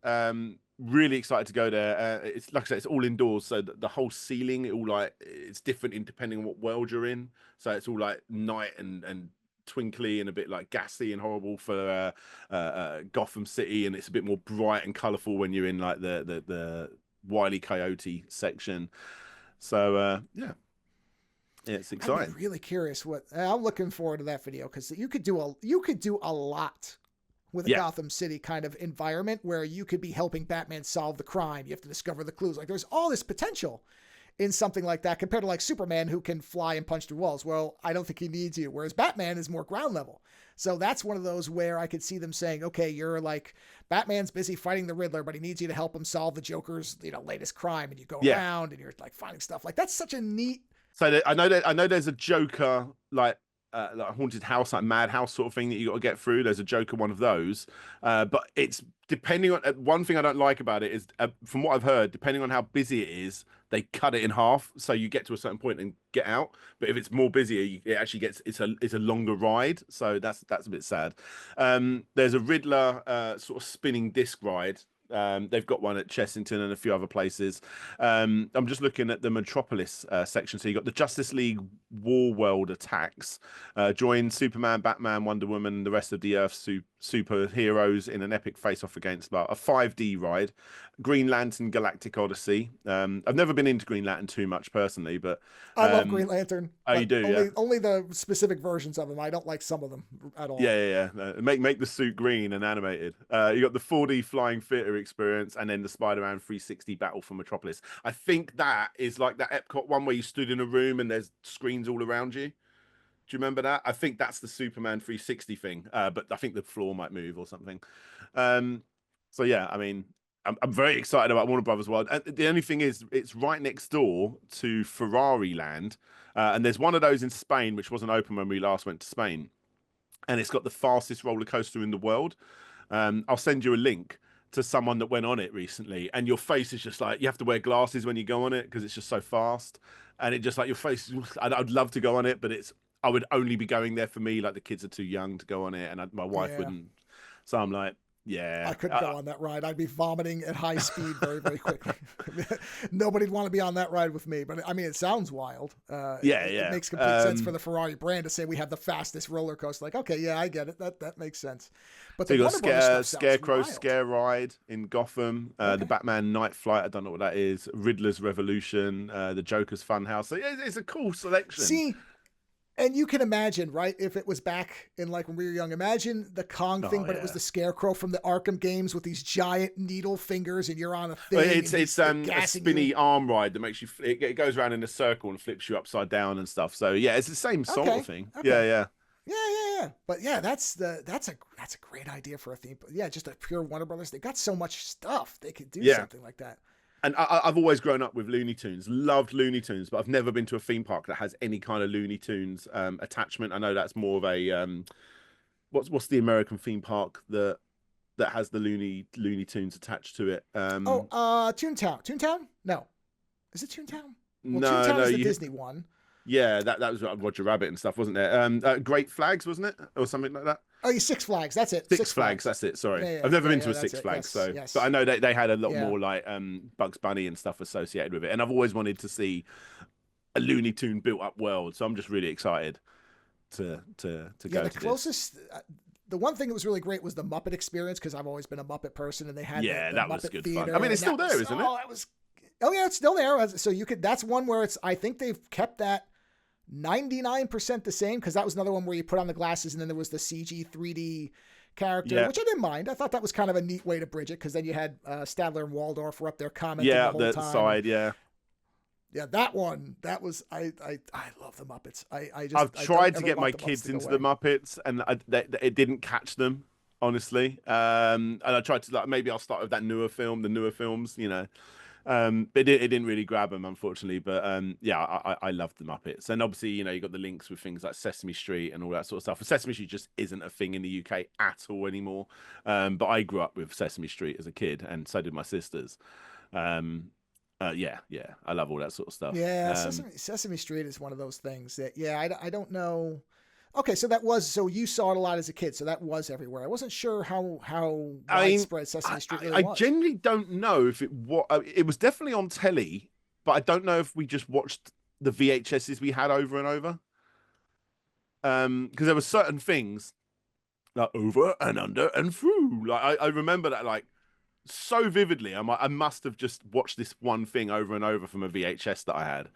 Really excited to go there. It's like I said, it's all indoors, so the whole ceiling, it all like it's different in depending on what world you're in. So it's all like night and twinkly and a bit like gassy and horrible for Gotham City, and it's a bit more bright and colourful when you're in like the Wile E. Coyote section. So yeah, it's I'd be exciting. really curious what I'm looking forward to that video because you could do a lot with a Yeah, Gotham City kind of environment where you could be helping Batman solve the crime. You have to discover the clues. Like there's all this potential in something like that compared to like Superman who can fly and punch through walls. Well, I don't think he needs you. Whereas Batman is more ground level. So that's one of those where I could see them saying, okay, you're like Batman's busy fighting the Riddler, but he needs you to help him solve the Joker's, latest crime. And you go yeah. around and you're like finding stuff. Like that's such a neat. So I know there's a Joker like a haunted house, like madhouse sort of thing that you got to get through. There's a Joker one of those, but it's depending on one thing I don't like about it is from what I've heard, depending on how busy it is, they cut it in half so you get to a certain point and get out. But if it's more busier, it actually gets it's a longer ride, so that's a bit sad. There's a Riddler sort of spinning disc ride. They've got one at Chessington and a few other places. I'm just looking at the Metropolis section. So you got the Justice League War World attacks. Join Superman, Batman, Wonder Woman, and the rest of the Earth's superheroes in an epic face-off against a 5D ride. Green Lantern Galactic Odyssey. I've never been into Green Lantern too much personally, but I love Green Lantern, oh, you but do, yeah. only the specific versions of them. I don't like some of them at all. Yeah. Make the suit green and animated. You got the 4D flying theater experience, and then the Spider-Man 360 battle for Metropolis. I think that is like that Epcot one where you stood in a room and there's screens all around you. Do you remember that? I think that's the Superman 360 thing, but I think the floor might move or something. Um, so yeah, I mean, I'm very excited about Warner Brothers World. And the only thing is, it's right next door to Ferrari Land, and there's one of those in Spain which wasn't open when we last went to Spain, and it's got the fastest roller coaster in the world. I'll send you a link to someone that went on it recently, and your face is just like you have to wear glasses when you go on it because it's just so fast, and it just like your face. I'd love to go on it, but I would only be going there for me. Like the kids are too young to go on it, and my wife Yeah. wouldn't. So I'm like, yeah, I couldn't go on that ride. I'd be vomiting at high speed very, very quickly. Nobody'd want to be on that ride with me. But I mean, it sounds wild. It yeah. makes complete sense for the Ferrari brand to say we have the fastest roller coaster. Like, okay, yeah, I get it. That makes sense. But So the you got Warner Brothers stuff sounds Scarecrow wild. Scare Ride in Gotham, the Okay. Batman Night Flight. I don't know what that is. Riddler's Revolution, the Joker's Funhouse. So yeah, it's a cool selection. See, and you can imagine, right? If it was back in like when we were young, imagine the Kong thing, Oh but it was yeah. the Scarecrow from the Arkham games with these giant needle fingers, and you're on a Well, thing. it's and it's they're a gassing you. spinny arm ride that makes you it goes around in a circle and flips you upside down and stuff. So yeah, it's the same sort of Okay. thing. Okay. Yeah. Yeah. But yeah, that's a great idea for a theme. Yeah, just a pure Warner Brothers. They got so much stuff. They could do Yeah. something like that. And I've always grown up with Looney Tunes, loved Looney Tunes, but I've never been to a theme park that has any kind of Looney Tunes attachment. I know that's more of a what's the American theme park that has the Looney Tunes attached to it? Oh, Toontown. Toontown? No. Is it Toontown? Well, No, Toontown no, is the you. Disney one. Yeah, that was Roger Rabbit and stuff, wasn't it? Great Flags, wasn't it, or something like that? Oh, yeah, Six Flags. That's it. Six Six Flags, Flags. that's it. Sorry, Yeah, yeah, I've never yeah, been to yeah. a That's Six it. Flags, Yes, so but I yes. know they had a lot Yeah. more like Bugs Bunny and stuff associated with it, and I've always wanted to see a Looney Tune built up world, so I'm just really excited to Yeah, go the to this. closest. The one thing that was really great was the Muppet experience because I've always been a Muppet person, and they had Yeah, the that was Muppet good fun. I Theater, mean, and it's still that there, was isn't it? that was. Oh yeah, it's still there. So you could. That's one where it's. I think they've kept that 99% the same because that was another one where you put on the glasses and then there was the CG 3D character, Yeah, which I didn't mind. I thought that was kind of a neat way to bridge it because then you had Stadler and Waldorf were up there commenting yeah, the up whole the time, and side, yeah. yeah, that one, that was I love the Muppets. I just I've I don't tried to ever get want my the Muppets to kids go into the away. Muppets, and it didn't catch them, honestly. And I tried to like maybe I'll start with that newer film, the newer films, you know. But it didn't really grab them, unfortunately. But yeah, I loved the Muppets, and obviously, you know, you got the links with things like Sesame Street and all that sort of stuff. And Sesame Street just isn't a thing in the UK at all anymore. But I grew up with Sesame Street as a kid, and so did my sisters. Um, yeah, yeah, I love all that sort of stuff. Yeah, Sesame Street is one of those things that yeah, I don't know. Okay, so that was so you saw it a lot as a kid, so that was everywhere. I wasn't sure how I mean, widespread Sesame Street really I was. genuinely don't know if it was definitely on telly, but I don't know if we just watched the VHSs we had over and over. Because there were certain things like over and under and through. Like I remember that like so vividly. I must have just watched this one thing over and over from a VHS that I had.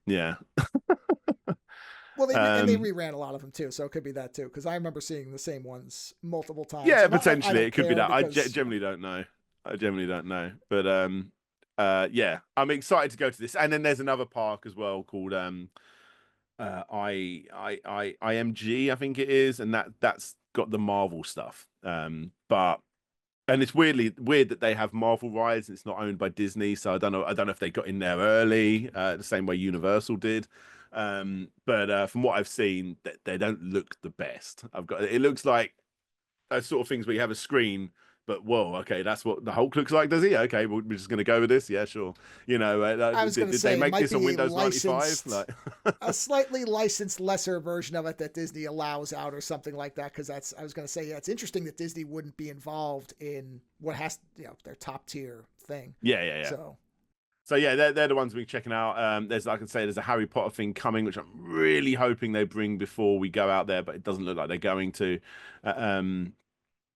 Yeah. Well, they Um, reran a lot of them too, so it could be that too. Because I remember seeing the same ones multiple times, yeah, and I potentially don't it could be care that. I because generally don't know. I generally don't know, but yeah, I'm excited to go to this. And then there's another park as well called IMG, I think it is, and that's got the Marvel stuff. But and it's weird that they have Marvel rides and it's not owned by Disney. So I don't know if they got in there early, the same way Universal did. But from what I've seen, they don't look the best. It looks like those sort of things where you have a screen, but whoa, okay, that's what the Hulk looks like, does he? Okay, we're just gonna go with this. Yeah, sure. You know, I was going to did they say it make might this on be a Windows 95? licensed, Like, a slightly licensed lesser version of it that Disney allows out or something like that. Because that's I was going to say yeah, it's interesting that Disney wouldn't be involved in what has their top tier thing. yeah, yeah, yeah. So So yeah, they're the ones we're checking out. There's like I can say, there's a Harry Potter thing coming, which I'm really hoping they bring before we go out there, but it doesn't look like they're going to. Uh, um,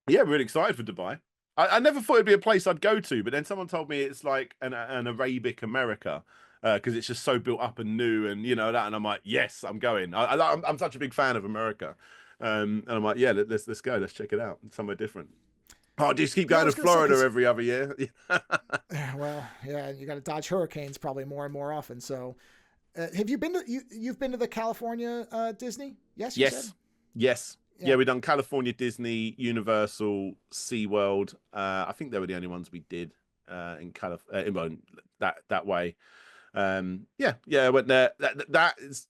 yeah, really excited for Dubai. I never thought it'd be a place I'd go to, but then someone told me it's like an Arabic America because it's just so built up and new and you know that, and I'm like, yes, I'm going. I'm such a big fan of America, and I'm like, yeah, let's go, let's check it out. It's somewhere different. Oh, just keep yeah, I going to was going to say Florida because every other year. well yeah, you got to dodge hurricanes probably more and more often. So have you been to you've been to the California Disney? Yes, you said. Yes, yes, Yeah. yeah. We've done California, Disney, Universal, SeaWorld. I think they were the only ones we did in California, well, that way. Yeah, yeah. I went there. That is.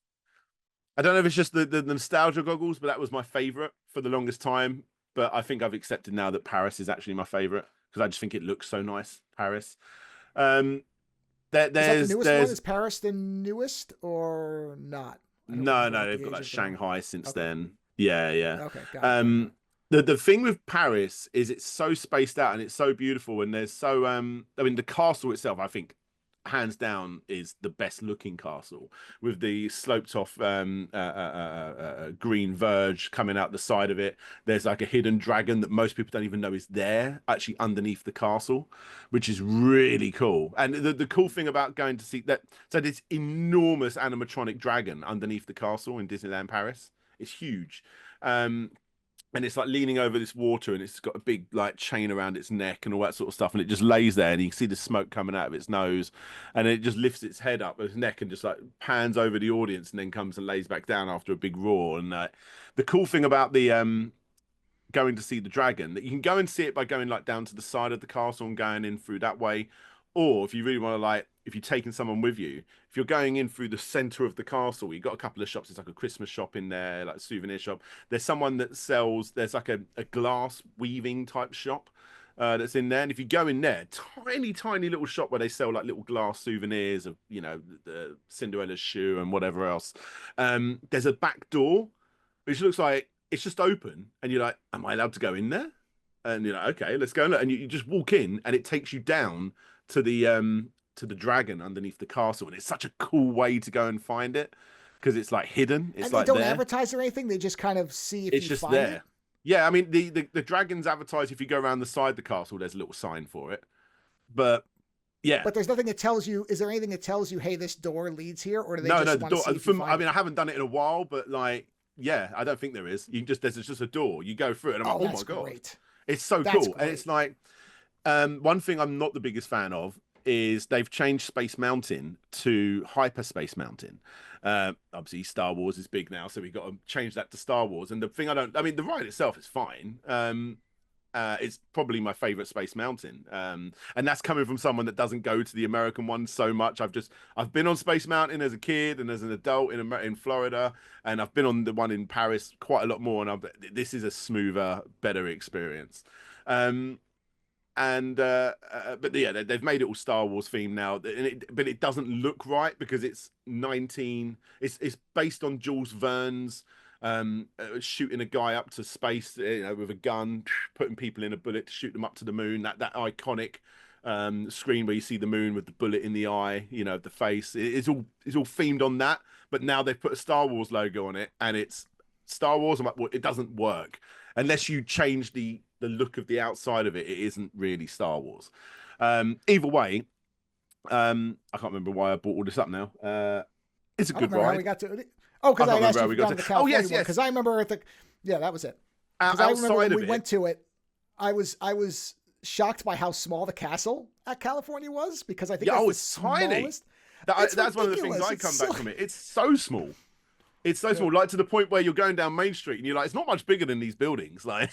I don't know if it's just the nostalgia goggles, but that was my favorite for the longest time. But I think I've accepted now that Paris is actually my favorite because I just think it looks so nice. Paris. Um, Is that the newest one? there's Is Paris the newest or not? I don't no, remember no, what they've the got age like of the. Shanghai since Okay. then. Yeah, yeah. Okay. Got it. Got it. Got Um, it. the thing with Paris is it's so spaced out and it's so beautiful and there's so I mean the castle itself I think hands down is the best looking castle with the sloped off green verge coming out the side of it. There's like a hidden dragon that most people don't even know is there actually underneath the castle, which is really cool. And the cool thing about going to see that, so this enormous animatronic dragon underneath the castle in Disneyland Paris, it's huge. Um, and it's like leaning over this water and it's got a big like chain around its neck and all that sort of stuff and it just lays there and you can see the smoke coming out of its nose and it just lifts its head up its neck and just like pans over the audience and then comes and lays back down after a big roar. And the cool thing about the going to see the dragon, that you can go and see it by going like down to the side of the castle and going in through that way, or if you really want to like, if you're taking someone with you, if you're going in through the center of the castle, you've got a couple of shops. There's like a Christmas shop in there, like a souvenir shop. There's someone that sells, there's like a glass weaving type shop. that's in there. And if you go in there, tiny, tiny little shop where they sell like little glass souvenirs of, you know, the Cinderella's shoe and whatever else. There's a back door, which looks like it's just open. And you're like, am I allowed to go in there? And you're like, okay, let's go and look. And you just walk in and it takes you down to the dragon underneath the castle. And it's such a cool way to go and find it because it's like hidden. It's And they like don't there. advertise or anything. They just kind of see if It's you just find it. there. Yeah, I mean the dragons advertise if you go around the side of the castle, there's a little sign for it. But yeah. But there's nothing that tells you. Is there anything that tells you, hey, this door leads here, or do they No, just the want to door see if you I find mean it? I haven't done it in a while, but like yeah, I don't think there is. You can just there's just a door. You go through it and I'm Oh, like, "Oh my that's God." great. It's so That's cool. And great. it's like one thing I'm not the biggest fan of is they've changed Space Mountain to Hyperspace Mountain. Obviously, Star Wars is big now, so we've got to change that to Star Wars. And the thing I mean, the ride itself is fine. It's probably my favorite Space Mountain, and that's coming from someone that doesn't go to the American ones so much. I've been on Space Mountain as a kid and as an adult in Florida, and I've been on the one in Paris quite a lot more. And this is a smoother, better experience. Um, but yeah, they've made it all Star Wars themed now, but it doesn't look right because it's 19. It's based on Jules Verne's shooting a guy up to space, you know, with a gun, putting people in a bullet to shoot them up to the moon. That iconic screen where you see the moon with the bullet in the eye, you know, the face. It's all themed on that. But now they've put a Star Wars logo on it, and it's Star Wars. I'm like, well, it doesn't work unless you change the look of the outside of it. It isn't really Star Wars. Either way, I can't remember why I brought all this up now. It's a I don't good remember how we ride. got to it. Oh, I because I can't had remember asked you how if we you've got gone to to. the Oh California yes, one. yes. Because I remember at the, yeah, that was it. Because I remember Outside when of we it, went to it, I was shocked by how small the castle at California was, because I think yeah, that's oh, the it's tiny. smallest. It's That's one of the things ridiculous. I It's come back silly. from it. It's so small. It's so Yeah. small, like to the point where you're going down Main Street and you're like, it's not much bigger than these buildings, like,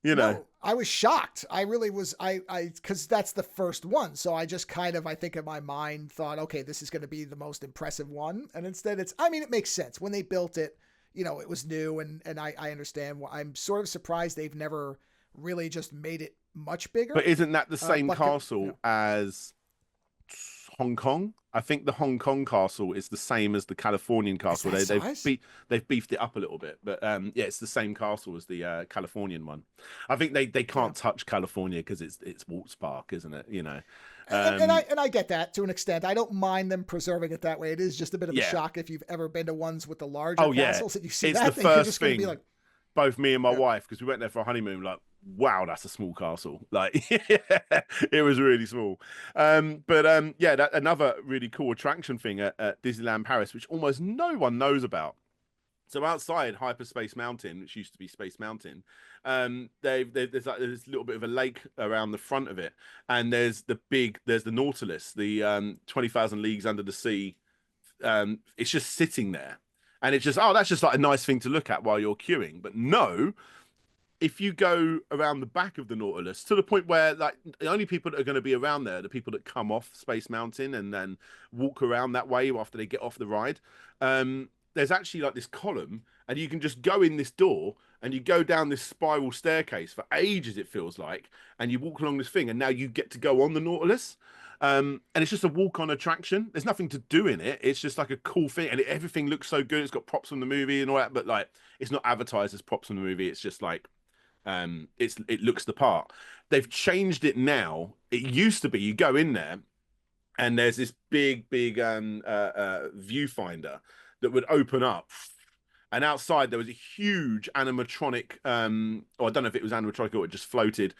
you know. No, I was shocked. I really was. Because that's the first one. So I just kind of, I think in my mind thought, okay, this is going to be the most impressive one. And instead I mean, it makes sense. When they built it, you know, it was new, and I understand. I'm sort of surprised they've never really just made it much But bigger. isn't that the same But, you know, castle as Hong Kong? I think the Hong Kong castle is the same as the Californian it's castle. that size. They've beefed it up a little bit, but yeah, it's the same castle as the Californian one. I think they Yeah. can't touch California because it's Waltz Park, isn't it? You know, And I get that to an extent. I don't mind them preserving it that way. It is just a bit of a yeah. shock if you've ever been to ones with the larger Oh yeah, castles, and you see it's the that thing, you're first just going to be thing like, both me and my yeah. wife, because we went there for a honeymoon, like, wow, that's a small castle. Like, it was really small. Yeah, that another really cool attraction thing at Disneyland Paris, which almost no one knows about. So outside Hyperspace Mountain, which used to be Space Mountain, there's like this little bit of a lake around the front of it, and there's the Nautilus, the 20,000 Leagues Under the Sea. It's just sitting there, and it's just, oh, that's just like a nice thing to look at while you're queuing. But no, if you go around the back of the Nautilus to the point where like the only people that are going to be around there are the people that come off Space Mountain and then walk around that way after they get off the ride. There's actually like this column, and you can just go in this door and you go down this spiral staircase for ages, it feels like, and you walk along this thing, and now you get to go on the Nautilus. And it's just a walk-on attraction. There's nothing to do in it. It's just like a cool thing, and everything looks so good. It's got props from the movie and all that, but like it's not advertised as props from the movie. It's just like it looks the part. They've changed it now. It used to be you go in there and there's this big viewfinder that would open up, and outside there was a huge animatronic or I don't know if it was animatronic or it just floated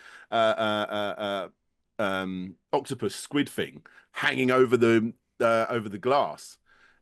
octopus squid thing hanging over the glass.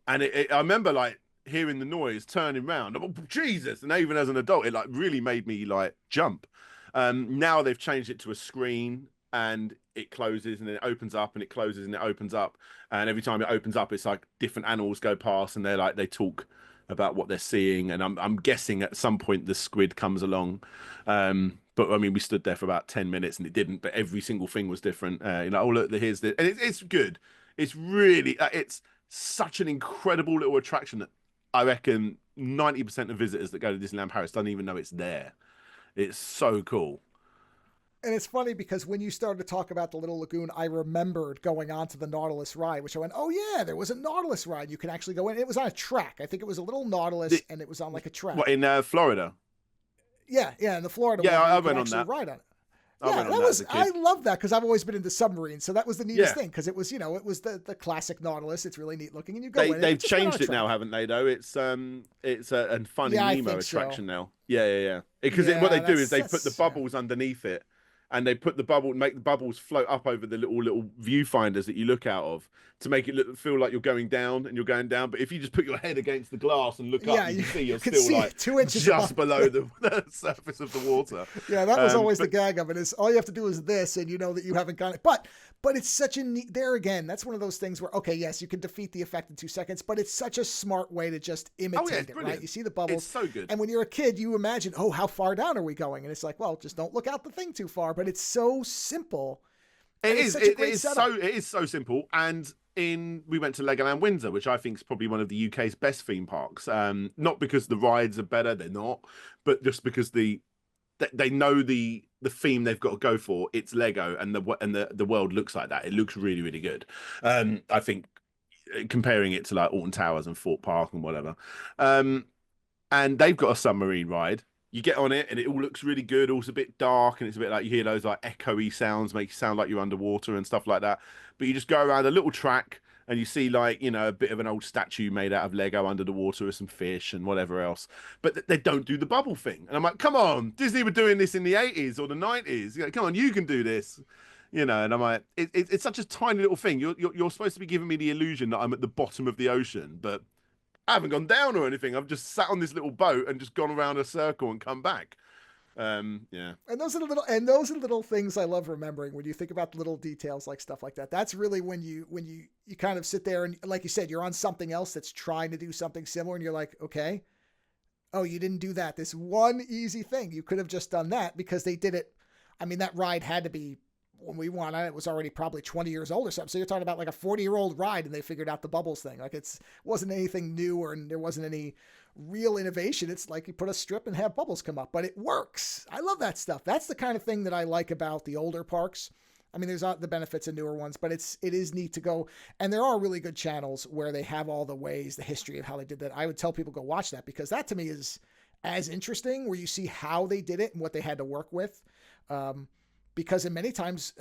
And I remember like hearing the noise, turning around, oh, Jesus. And even as an adult, it like really made me like jump. Now they've changed it to a screen, and it closes and then it opens up, and it closes and it opens up, and every time it opens up it's like different animals go past, and they talk about what they're seeing, and I'm guessing at some point the squid comes along. But I mean, we stood there for about 10 minutes and it didn't, but every single thing was different. You know, oh look, here's the, and it's good. It's really it's such an incredible little attraction that I reckon 90% of visitors that go to Disneyland Paris don't even know it's there. It's so cool. And it's funny because when you started to talk about the Little Lagoon, I remembered going on to the Nautilus ride, which I went, oh yeah, there was a Nautilus ride. You can actually go in. It was on a track. I think it was a little Nautilus and it was on like a track. What, in Florida? Yeah. In the Florida one. Yeah, I went on that. Ride on it. I love that because I've always been into submarines. So that was the neatest thing because it was, it was the classic Nautilus. It's really neat looking and you go in. They've changed it now, haven't they, though? It's a Finding Nemo attraction now. Yeah. Because what they do is they put the bubbles underneath it. And they put make the bubbles float up over the little viewfinders that you look out of to make it feel like you're going down and you're going down. But if you just put your head against the glass and look up, you can see you're still like 2 inches just below the surface of the water. Yeah, that was always the gag of it. Is all you have to do is this, and you know that you haven't got it. But it's such a neat. There again, that's one of those things where yes, you can defeat the effect in 2 seconds, but it's such a smart way to just imitate it. Right? You see the bubbles. It's so good. And when you're a kid, you imagine, how far down are we going? And it's like, well, just don't look out the thing too far. But it's so simple. It is so simple. And we went to Legoland Windsor, which I think is probably one of the UK's best theme parks. Not because the rides are better, they're not, but just because they know the theme they've got to go for. It's Lego, and the world looks like that. It looks really, really good. I think comparing it to like Alton Towers and Fort Park and whatever. And they've got a submarine ride. You get on it and it all looks really good. Also a bit dark, and it's a bit like you hear those like echoey sounds, make you sound like you're underwater and stuff like that. But you just go around a little track and you see like, a bit of an old statue made out of Lego under the water with some fish and whatever else. But they don't do the bubble thing. And I'm like, come on, Disney were doing this in the 80s or the 90s. Come on, you can do this. And I'm like, it's such a tiny little thing. You're supposed to be giving me the illusion that I'm at the bottom of the ocean, but I haven't gone down or anything. I've just sat on this little boat and just gone around a circle and come back. And those are the little things I love remembering when you think about the little details, like stuff like that. That's really when you kind of sit there and, like you said, you're on something else that's trying to do something similar, and you're like, okay, oh, you didn't do that. This one easy thing, you could have just done that because they did it. I mean, that ride had to be, when we went on it, was already probably 20 years old or something. So you're talking about like a 40-year-old ride, and they figured out the bubbles thing. Like wasn't anything new, and there wasn't any real innovation. It's like you put a strip and have bubbles come up, but it works. I love that stuff. That's the kind of thing that I like about the older parks. I mean, there's not the benefits of newer ones, but it is neat to go. And there are really good channels where they have all the ways, the history of how they did that. I would tell people go watch that, because that to me is as interesting, where you see how they did it and what they had to work with. Because in many times,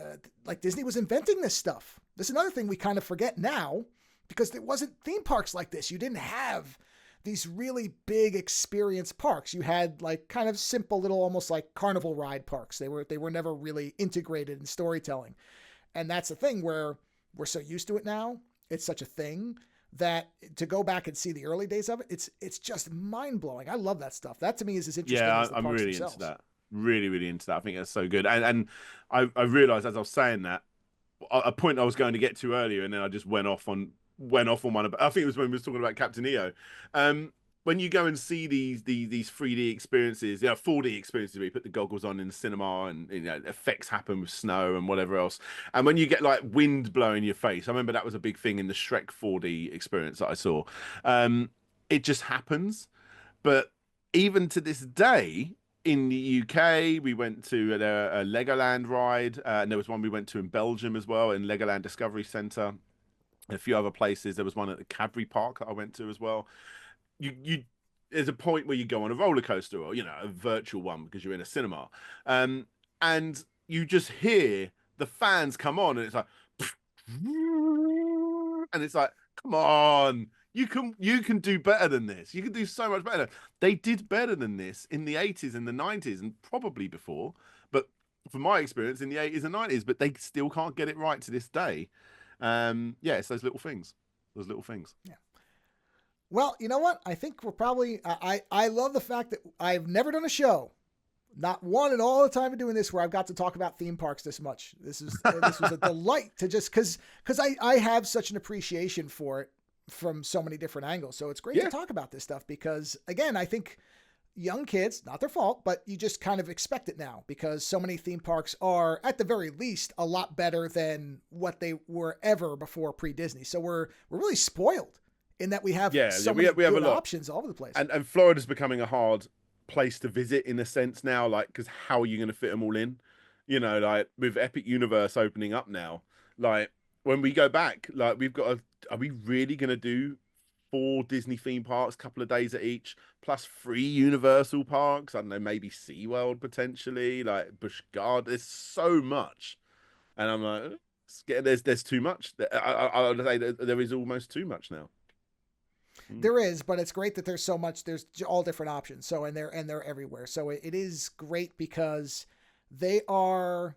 like Disney was inventing this stuff. This is another thing we kind of forget now, because there wasn't theme parks like this. You didn't have these really big experience parks. You had like kind of simple little, almost like carnival ride parks. They were never really integrated in storytelling. And that's the thing where we're so used to it now. It's such a thing that to go back and see the early days of it, it's just mind blowing. I love that stuff. That to me is as interesting as the I'm parks really themselves. into that. Really, really into that. I think that's so good. And I realized as I was saying that, a point I was going to get to earlier, and then I just went off on one of, I think it was when we were talking about Captain EO. When you go and see these 3D experiences, 4D experiences where you put the goggles on in the cinema, and effects happen with snow and whatever else, and when you get like wind blowing your face, I remember that was a big thing in the Shrek 4D experience that I saw. It just happens. But even to this day, in the UK, we went to a Legoland ride, and there was one we went to in Belgium as well, in Legoland Discovery Centre. A few other places. There was one at the Cadbury Park that I went to as well. There's a point where you go on a roller coaster, or a virtual one, because you're in a cinema, and you just hear the fans come on, and it's like, and it's like, come on. You can do better than this. You can do so much better. They did better than this in the 80s and the 90s, and probably before. But from my experience, in the 80s and 90s, but they still can't get it right to this day. It's those little things. Yeah. Well, you know what? I think we're probably, I love the fact that I've never done a show, not one in all the time of doing this, where I've got to talk about theme parks this much. This was a delight to just, cause I have such an appreciation for it from so many different angles. So it's great to talk about this stuff, because again, I think young kids, not their fault, but you just kind of expect it now, because so many theme parks are at the very least a lot better than what they were ever before pre-Disney. So we're really spoiled in that we have so many good options all over the place. And Florida's becoming a hard place to visit in a sense now, like, because how are you going to fit them all in? You know, like with Epic Universe opening up now, like when we go back, like we've got are we really gonna do 4 Disney theme parks, couple of days at each, plus 3 Universal parks? I don't know, maybe SeaWorld potentially, like Busch Gardens. There's so much. And I'm like, there's too much. I would say that there is almost too much now. Mm. There is, but it's great that there's so much. There's all different options. So and they're everywhere. So it is great because they are,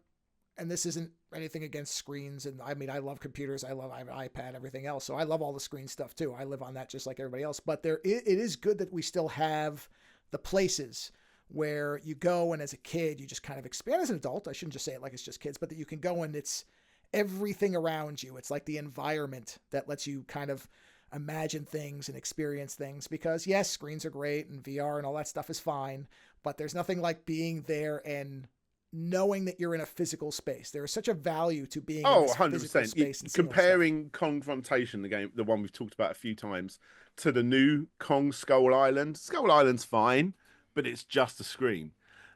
and this isn't anything against screens. And I mean, I love computers. I have an iPad, everything else. So I love all the screen stuff too. I live on that just like everybody else. But it is good that we still have the places where you go and as a kid you just kind of expand. As an adult, I shouldn't just say it like it's just kids, but that you can go and it's everything around you. It's like the environment that lets you kind of imagine things and experience things, because yes, screens are great and VR and all that stuff is fine, but there's nothing like being there and knowing that you're in a physical space. There is such a value to being in this physical 100%. space and Comparing Confrontation, the game, the one we've talked about a few times, to the new Kong Skull Island. Skull Island's fine, but it's just a screen.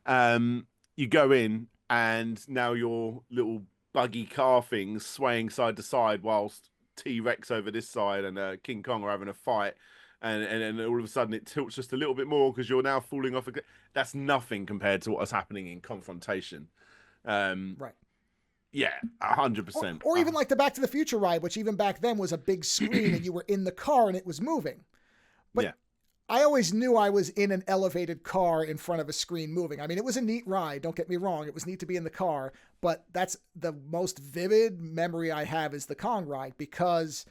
You go in and now your little buggy car things swaying side to side whilst T-Rex over this side and King Kong are having a fight, and all of a sudden it tilts just a little bit more because you're now falling off. That's nothing compared to what was happening in Confrontation. Right. Yeah, 100%. Or even like the Back to the Future ride, which even back then was a big screen and you were in the car and it was moving. But yeah. I always knew I was in an elevated car in front of a screen moving. I mean, it was a neat ride. Don't get me wrong. It was neat to be in the car, but that's the most vivid memory I have is the Kong ride, because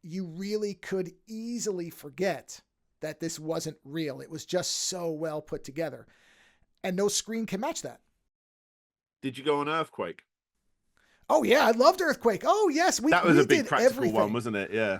you really could easily forget that this wasn't real. It was just so well put together, and no screen can match that. Did you go on Earthquake? Oh yeah, I loved Earthquake. Oh yes, that was we a big did practical everything. one, wasn't it? Yeah.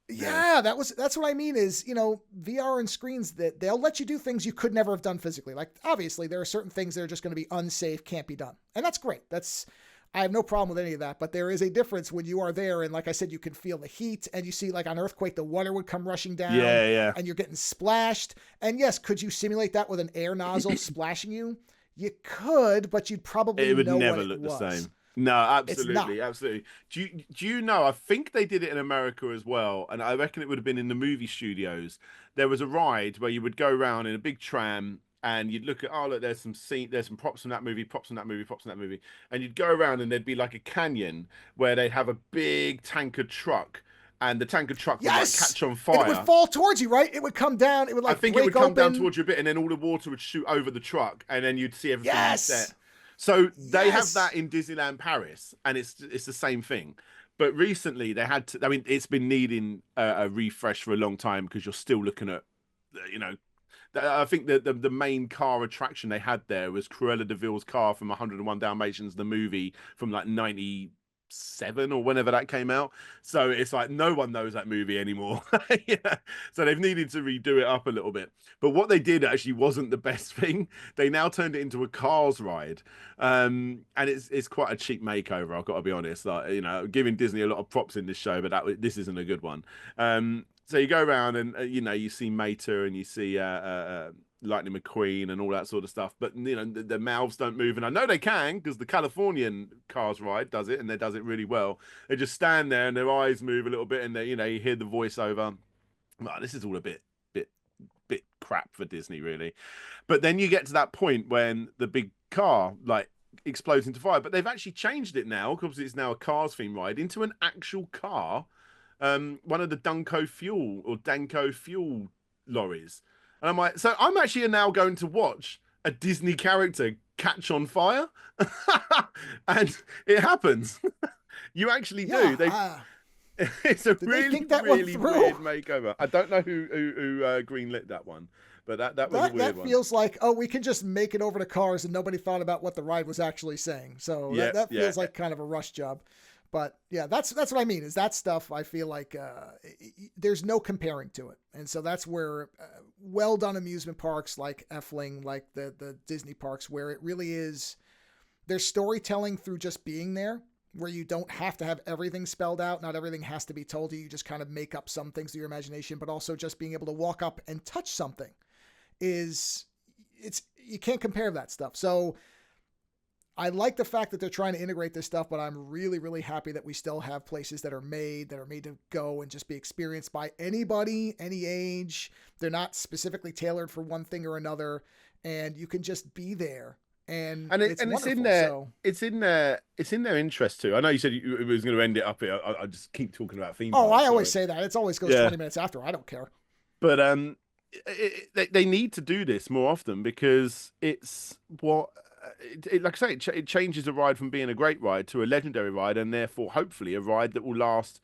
Yeah, that's what I mean is, VR and screens, that they'll let you do things you could never have done physically. Like, obviously, there are certain things that are just going to be unsafe, can't be done. And that's great. I have no problem with any of that, but there is a difference when you are there. And like I said, you can feel the heat and you see, like on Earthquake, the water would come rushing down. Yeah. And you're getting splashed. And yes, could you simulate that with an air nozzle splashing you? You could, but you'd probably it would know never what look it was. the same. No, absolutely. Do you know? I think they did it in America as well, and I reckon it would have been in the movie studios. There was a ride where you would go around in a big tram, and you'd look at, oh look, there's some props from that movie, props from that movie, props from that movie, and you'd go around, and there'd be like a canyon where they'd have a big tanker truck. And the tanker truck would like catch on fire. And it would fall towards you, right? It would come down. It would like I think break it would come open. down towards you a bit, and then all the water would shoot over the truck, and then you'd see everything set. So they have that in Disneyland Paris, and it's the same thing. But recently they had to. I mean, it's been needing a refresh for a long time, because you're still looking at, I think the main car attraction they had there was Cruella de Vil's car from 101 Dalmatians, the movie from like 97 or whenever that came out. So it's like no one knows that movie anymore. Yeah. So they've needed to redo it up a little bit. But what they did actually wasn't the best thing. They now turned it into a Cars ride, and it's quite a cheap makeover, I've got to be honest. Like, giving Disney a lot of props in this show, but this isn't a good one. So you go around and you see Mater and you see Lightning McQueen and all that sort of stuff, but the mouths don't move, and I know they can because the Californian Cars ride does it, and they does it really well. They just stand there and their eyes move a little bit, and they you hear the voiceover. Well, this is all a bit crap for Disney, really. But then you get to that point when the big car like explodes into fire, but they've actually changed it now, because it's now a Cars theme ride, into an actual car, one of the Danco fuel lorries. And I'm like, so I'm actually now going to watch a Disney character catch on fire. And it happens. You actually do. It's a really weird makeover. I don't know who greenlit that one, but that was a weird one. That feels like, we can just make it over to Cars, and nobody thought about what the ride was actually saying. So that feels like kind of a rush job. But yeah, that's what I mean, is that stuff I feel like there's no comparing to it. And so that's where well done amusement parks like Effling, like the Disney parks, where it really is, there's storytelling through just being there, where you don't have to have everything spelled out. Not everything has to be told to you. You just kind of make up some things through your imagination, but also just being able to walk up and touch something you can't compare that stuff. So I like the fact that they're trying to integrate this stuff, but I'm really, really happy that we still have places that are made to go and just be experienced by anybody, any age. They're not specifically tailored for one thing or another, and you can just be there, and it's it's in wonderful. their So, it's in their interest too. I know you said it was going to end it up here. I just keep talking about theme oh, I parks. always Sorry. say that. It always goes Yeah, 20 minutes after. I don't care. but they need to do this more often because it's what like I say, it changes a ride from being a great ride to a legendary ride, and therefore hopefully a ride that will last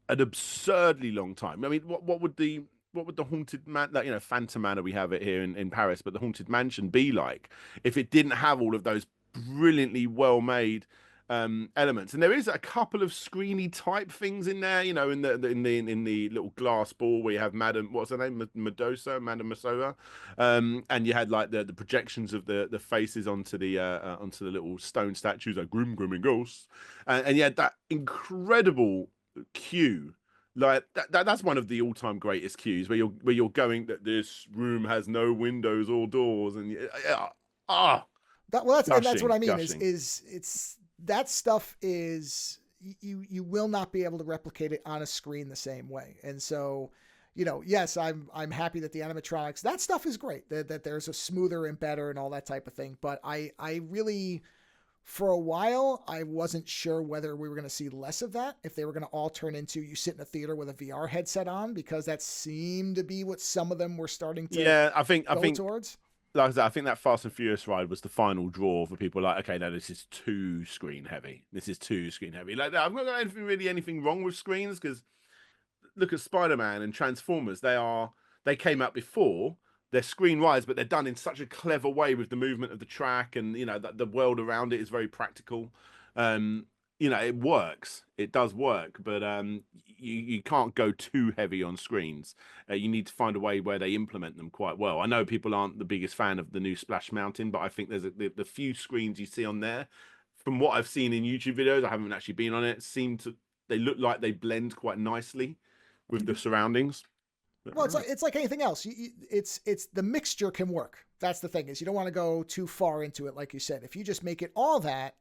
an absurdly long time. I mean, what would the haunted man, that, you know, Phantom Manor, we have it here in Paris, but the haunted mansion be like if it didn't have all of those brilliantly well made elements? And there is a couple of screeny type things in there, you know, in the little glass ball where you have Madame, what's her name, Medusa, Madame Masova, and you had like the projections of the faces onto the little stone statues, like grim and ghosts, and you had that incredible queue. Like that's one of the all-time greatest queues where you're going that this room has no windows or doors, and ah, That's what gushing, I mean gushing. is it's that stuff is you will not be able to replicate it on a screen the same way. And so, yes, I'm happy that the animatronics, that stuff is great. That there's a smoother and better and all that type of thing. But I really, for a while, I wasn't sure whether we were going to see less of that, if they were going to all turn into you sit in a theater with a VR headset on, because that seemed to be what some of them were starting to Yeah, I go think towards. like I said, I think that Fast and Furious ride was the final draw for people like, okay, no, this is too screen heavy. This is too screen heavy. Like, I've not got anything wrong with screens because look at Spider-Man and Transformers. They came out before. They're screen rides, but they're done in such a clever way with the movement of the track, and you know the world around it is very practical. Um, you know, it works. It does work, but you can't go too heavy on screens. You need to find a way where they implement them quite well. I know people aren't the biggest fan of the new Splash Mountain, but I think the few screens you see on there, from what I've seen in YouTube videos, I haven't actually been on it, they look like they blend quite nicely with the surroundings. But, Well, it's like anything else. It's the mixture can work. That's the thing, is you don't want to go too far into it, like you said. If you just make it all that,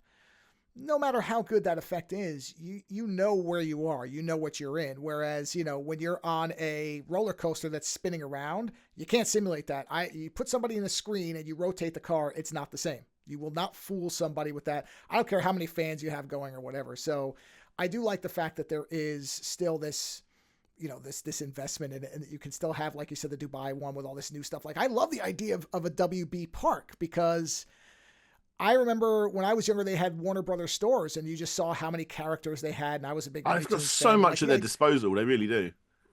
no matter how good that effect is, you know where you are, you know what you're in. Whereas when you're on a roller coaster that's spinning around, you can't simulate that. You put somebody in the screen and you rotate the car, it's not the same. You will not fool somebody with that. I don't care how many fans you have going or whatever. So I do like the fact that there is still this this investment in it, and that you can still have, like you said, the Dubai one with all this new stuff. Like, I love the idea of a WB park, because I remember when I was younger, they had Warner Brothers stores, and you just saw how many characters they had, and I was a big Looney I've got Tunes so fan. much at their disposal. They really do.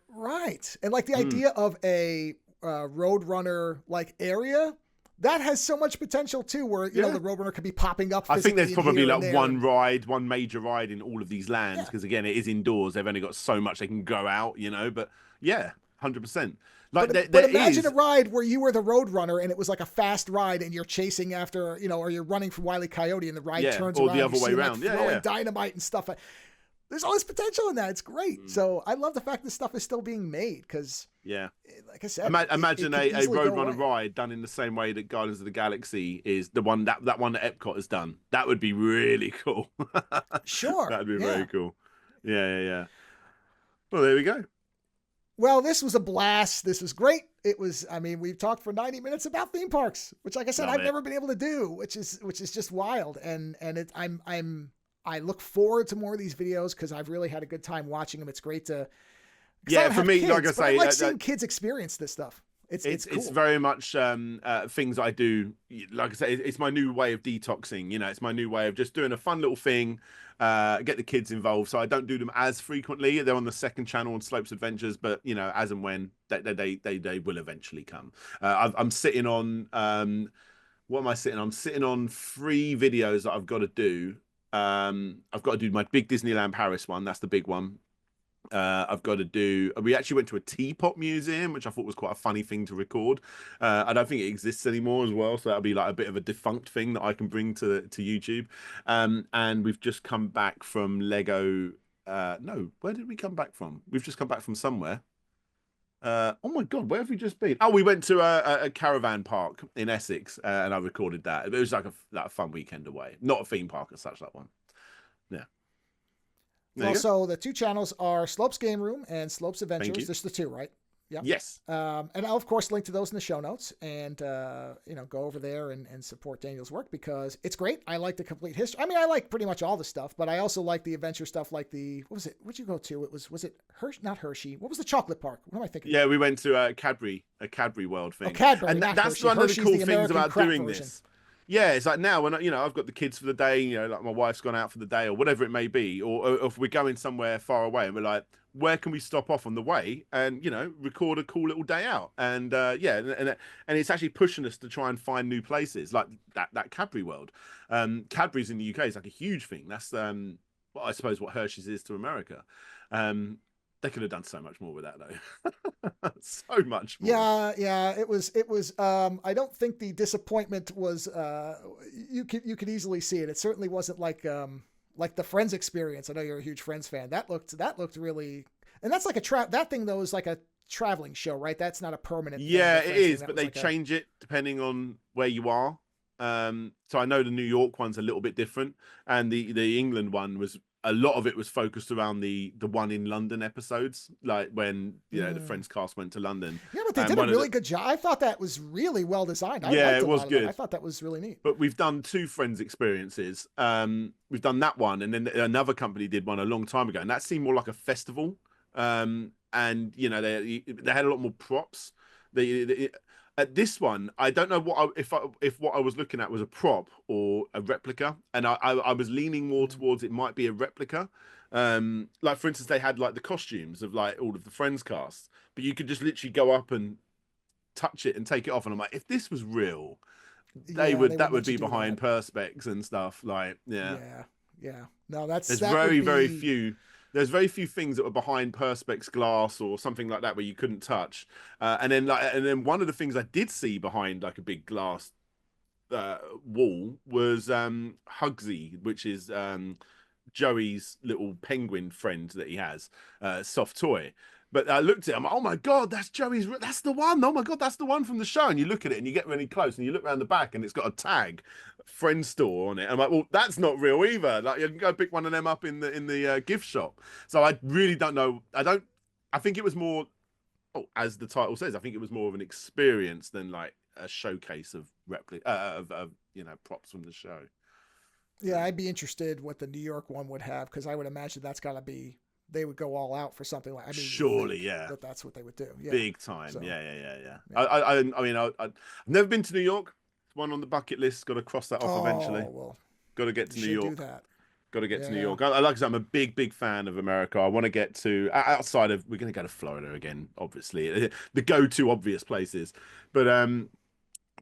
Right, and like the Mm. idea of a Roadrunner like area, that has so much potential too, where Yeah. the Roadrunner could be popping up I think there's physically in probably here and like there, one and ride, one major ride in all of these lands yeah. because again, it is indoors. They've only got so much they can go out, you know. But yeah, 100%. Like But there imagine a is, ride where you were the road runner and it was like a fast ride and you're chasing after, or you're running from Wile E. Coyote and the ride yeah, turns or around. the And other you way see him like around. Yeah, throwing yeah. dynamite and stuff. There's all this potential in that. It's great. Mm. So I love the fact this stuff is still being made, because, Yeah. like I said, it Imagine could a easily go Roadrunner away. ride done in the same way that Guardians of the Galaxy is the one that one that Epcot has done. That would be really cool. Sure. That'd be very Yeah. cool. Yeah. Well, there we go. Well, this was a blast. This was great. It was, I mean, we've talked for 90 minutes about theme parks, which, like I said, Love I've it. never been able to do, which is just wild. I look forward to more of these videos, because I've really had a good time watching them. It's great to, because I Yeah, don't for have me, like I kids, but I say, like seeing kids experience this stuff. It's it's cool. very much things I do. Like I say, it's my new way of detoxing. You know, it's my new way of just doing a fun little thing. Get the kids involved, so I don't do them as frequently. They're on the second channel on Slopes Adventures, but as and when they will eventually come. I'm sitting on what am I sitting on? I'm sitting on 3 videos that I've got to do. I've got to do my big Disneyland Paris one. That's the big one. I've got to do. We actually went to a teapot museum, which I thought was quite a funny thing to record. I don't think it exists anymore as well, so that'll be like a bit of a defunct thing that I can bring to YouTube. And we've just come back from Lego. No, where did we come back from? We've just come back from somewhere. Oh my God, where have we just been? Oh, we went to a caravan park in Essex, and I recorded that. It was like a fun weekend away, not a theme park as such. That one, yeah. There Well, you go. so the two channels are Slopes Game Room and Slopes Thank Adventures. you. There's the two, right? Yep. Yes. And I'll of course link to those in the show notes, and go over there and support Daniel's work because it's great. I like the complete history. I mean, I like pretty much all the stuff, but I also like the adventure stuff, like the what was it? What'd you go to? Was it Hershey? Not Hershey. What was the chocolate park? What am I thinking? Yeah, we went to a Cadbury World Oh, thing, Cadbury, and not that's Hershey. one of the Hershey's cool the things American about crap doing version. this. Yeah, it's like now when I've got the kids for the day, like my wife's gone out for the day or whatever it may be, or if we're going somewhere far away and we're like, where can we stop off on the way and record a cool little day out? And and it's actually pushing us to try and find new places like that Cadbury World. Cadbury's in the UK is like a huge thing. That's well, I suppose what Hershey's is to America. They could have done so much more with that though. So much more. Yeah, it was I don't think the disappointment was you could easily see it. It certainly wasn't like the Friends experience. I know you're a huge Friends fan. That looked really, and that's like that thing though is like a traveling show, right? That's not a permanent thing. Yeah, it is, That but was they like change it depending on where you are. So I know the New York one's a little bit different, and the England one was a lot of it was focused around the one in London episodes, like when the Friends cast went to London. Yeah, but they did a really good job. I thought that was really well designed. I Yeah, liked it a was lot of good. that. I thought that was really neat. But we've done two Friends experiences. We've done that one, and then another company did one a long time ago, and that seemed more like a festival. And they had a lot more props. At this one, I don't know if what I was looking at was a prop or a replica, and I was leaning more towards it might be a replica. Like for instance, they had like the costumes of like all of the Friends cast, but you could just literally go up and touch it and take it off, and I'm like, if this was real, They that would let you be do behind that. perspex and stuff. Like, yeah. Yeah. No, There's that would very be. few. There's very few things that were behind perspex glass or something like that where you couldn't touch. And then one of the things I did see behind like a big glass wall was Hugsy, which is Joey's little penguin friend that he has, soft toy. But I looked at him, oh my God, that's Joey's, that's the one. Oh my God, that's the one from the show. And you look at it and you get really close and you look around the back and it's got a tag, friend store on it. I'm like, well, that's not real either. Like you can go pick one of them up in the gift shop. So I really don't know. I think it was more, as the title says, I think it was more of an experience than like a showcase of props from the show. Yeah, I'd be interested what the New York one would have because I would imagine that's got to be they would go all out for something like. I mean, surely, yeah, that's what they would do. Yeah. Big time. So, yeah. I've never been to New York. It's one on the bucket list. Got to cross that off eventually. Well, got to get to New York. Do that. Got to get to New York. Like I said, I'm a big fan of America. I want to get to outside of. We're going to go to Florida again, obviously. The go-to obvious places, but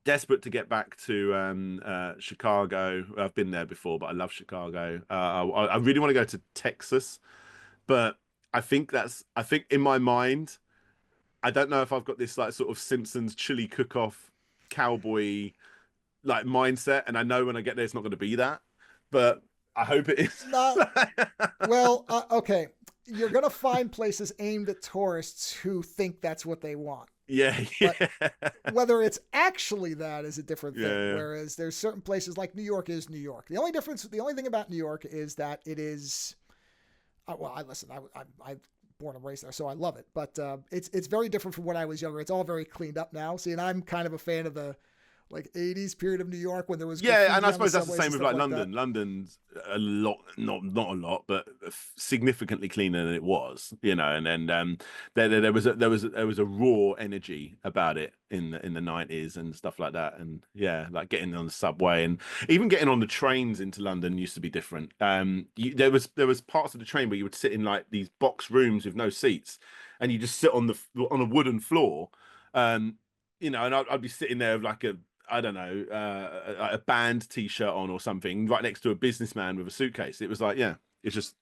desperate to get back to Chicago. I've been there before, but I love Chicago. I really want to go to Texas. But I think in my mind, I don't know if I've got this like sort of Simpsons chili cook-off cowboy like mindset, and I know when I get there it's not going to be that, but I hope it is. Well, okay, you're going to find places aimed at tourists who think that's what they want. Yeah. But whether it's actually that is a different thing. Yeah. Whereas there's certain places like New York is New York. The only thing about New York is that it is. Well, I'm born and raised there, so I love it. But it's very different from when I was younger. It's all very cleaned up now. See, and I'm kind of a fan of the like 80s period of New York when there was and I suppose that's the same with like London. London's a lot, not a lot, but significantly cleaner than it was, and then there was a raw energy about it in the 90s and stuff like that, and like getting on the subway and even getting on the trains into London used to be different. There was parts of the train where you would sit in like these box rooms with no seats, and you just sit on a wooden floor, and I'd be sitting there with like I don't know, a band T-shirt on or something, right next to a businessman with a suitcase. It was like, it's just.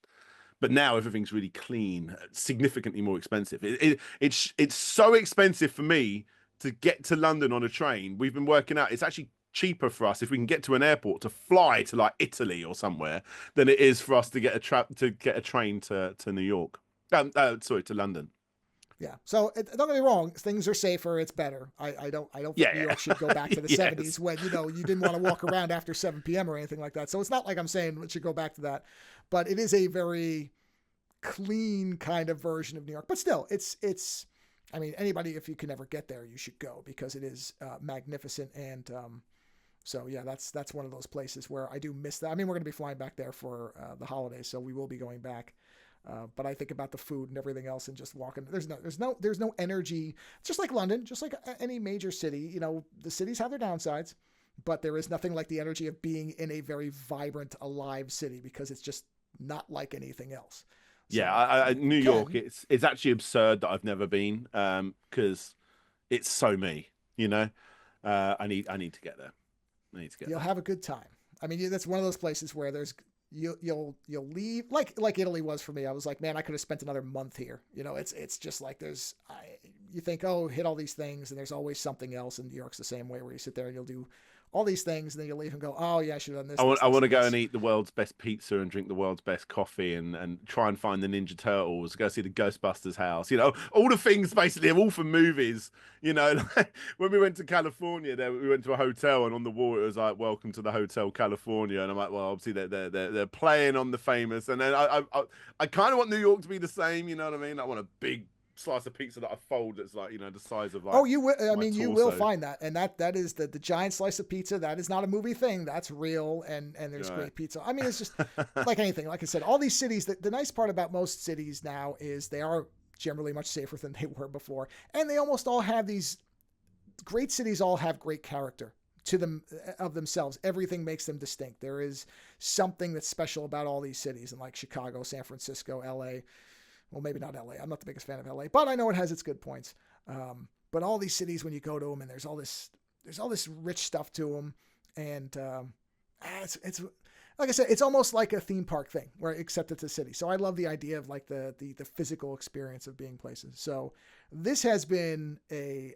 But now everything's really clean, significantly more expensive. It's so expensive for me to get to London on a train. We've been working out it's actually cheaper for us if we can get to an airport to fly to like Italy or somewhere than it is for us to get a train to New York. To London. Yeah. So don't get me wrong, things are safer. It's better. I don't think New Yeah. York should go back to the Yes. 70s when, you didn't want to walk around after 7 p.m. or anything like that. So it's not like I'm saying it should go back to that, but it is a very clean kind of version of New York. But still, it's, I mean, anybody, if you can ever get there, you should go because it is magnificent. And so, yeah, that's one of those places where I do miss that. I mean, we're going to be flying back there for the holidays, so we will be going back. But I think about the food and everything else and just walking. There's no energy. Just like London, just like any major city, the cities have their downsides, but there is nothing like the energy of being in a very vibrant, alive city because it's just not like anything else. So, Yeah, New York, it's actually absurd that I've never been because it's so me, I need to get there. I need to get You'll there. have a good time. I mean, that's one of those places where you'll leave like Italy was for me. I was like, man, I could have spent another month here. It's just like you think, oh, hit all these things, and there's always something else. And New York's the same way, where you sit there and you'll do all these things, and then you'll leave and go, oh yeah, I should have done this. I want to go and eat the world's best pizza and drink the world's best coffee and try and find the Ninja Turtles, go see the Ghostbusters house, all the things basically are all from movies. Like when we went to California, we went to a hotel and on the wall it was like, "Welcome to the Hotel California," and I'm like, well, obviously they're playing on the famous, and then I kind of want New York to be the same. You know what I mean? I want a big slice of pizza that I fold that's like the size of like you will. I mean, you will torso. find that, and that is the giant slice of pizza. That is not a movie thing. That's real, and there's great pizza. I mean, it's just like anything. Like I said, all these cities. The nice part about most cities now is they are generally much safer than they were before, and they almost all have these great cities. All have great character to them of themselves. Everything makes them distinct. There is something that's special about all these cities, and like Chicago, San Francisco, LA. Well, maybe not LA. I'm not the biggest fan of LA, but I know it has its good points. But all these cities, when you go to them, and there's all this rich stuff to them, and it's like I said, it's almost like a theme park thing, where except it's a city. So I love the idea of like the physical experience of being places. So this has been a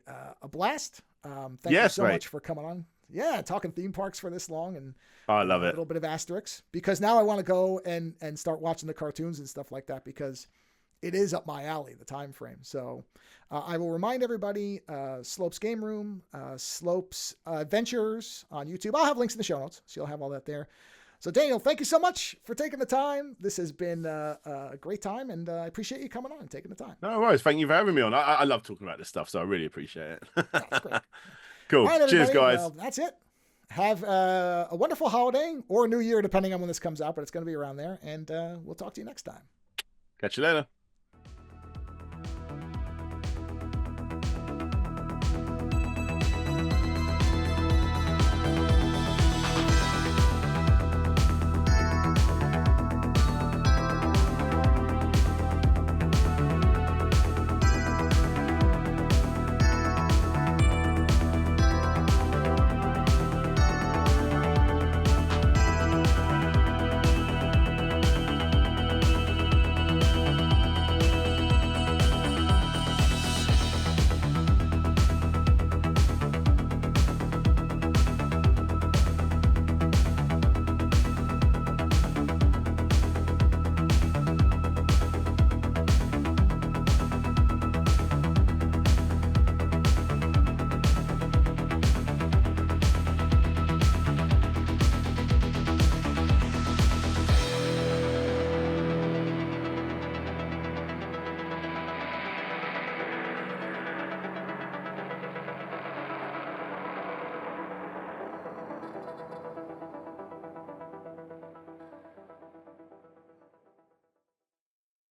blast. Thank you so much for coming on. Yeah, talking theme parks for this long, and I love it. A little bit of asterisks because now I want to go and start watching the cartoons and stuff like that because it is up my alley, the time frame. So I will remind everybody, Slopes Game Room, Slopes Adventures on YouTube. I'll have links in the show notes, so you'll have all that there. So Daniel, thank you so much for taking the time. This has been a great time, and I appreciate you coming on and taking the time. No worries. Thank you for having me on. I love talking about this stuff, so I really appreciate it. That's great. Cool. Right, cheers, guys. Well, that's it. Have a wonderful holiday or New Year, depending on when this comes out, but it's going to be around there, and we'll talk to you next time. Catch you later.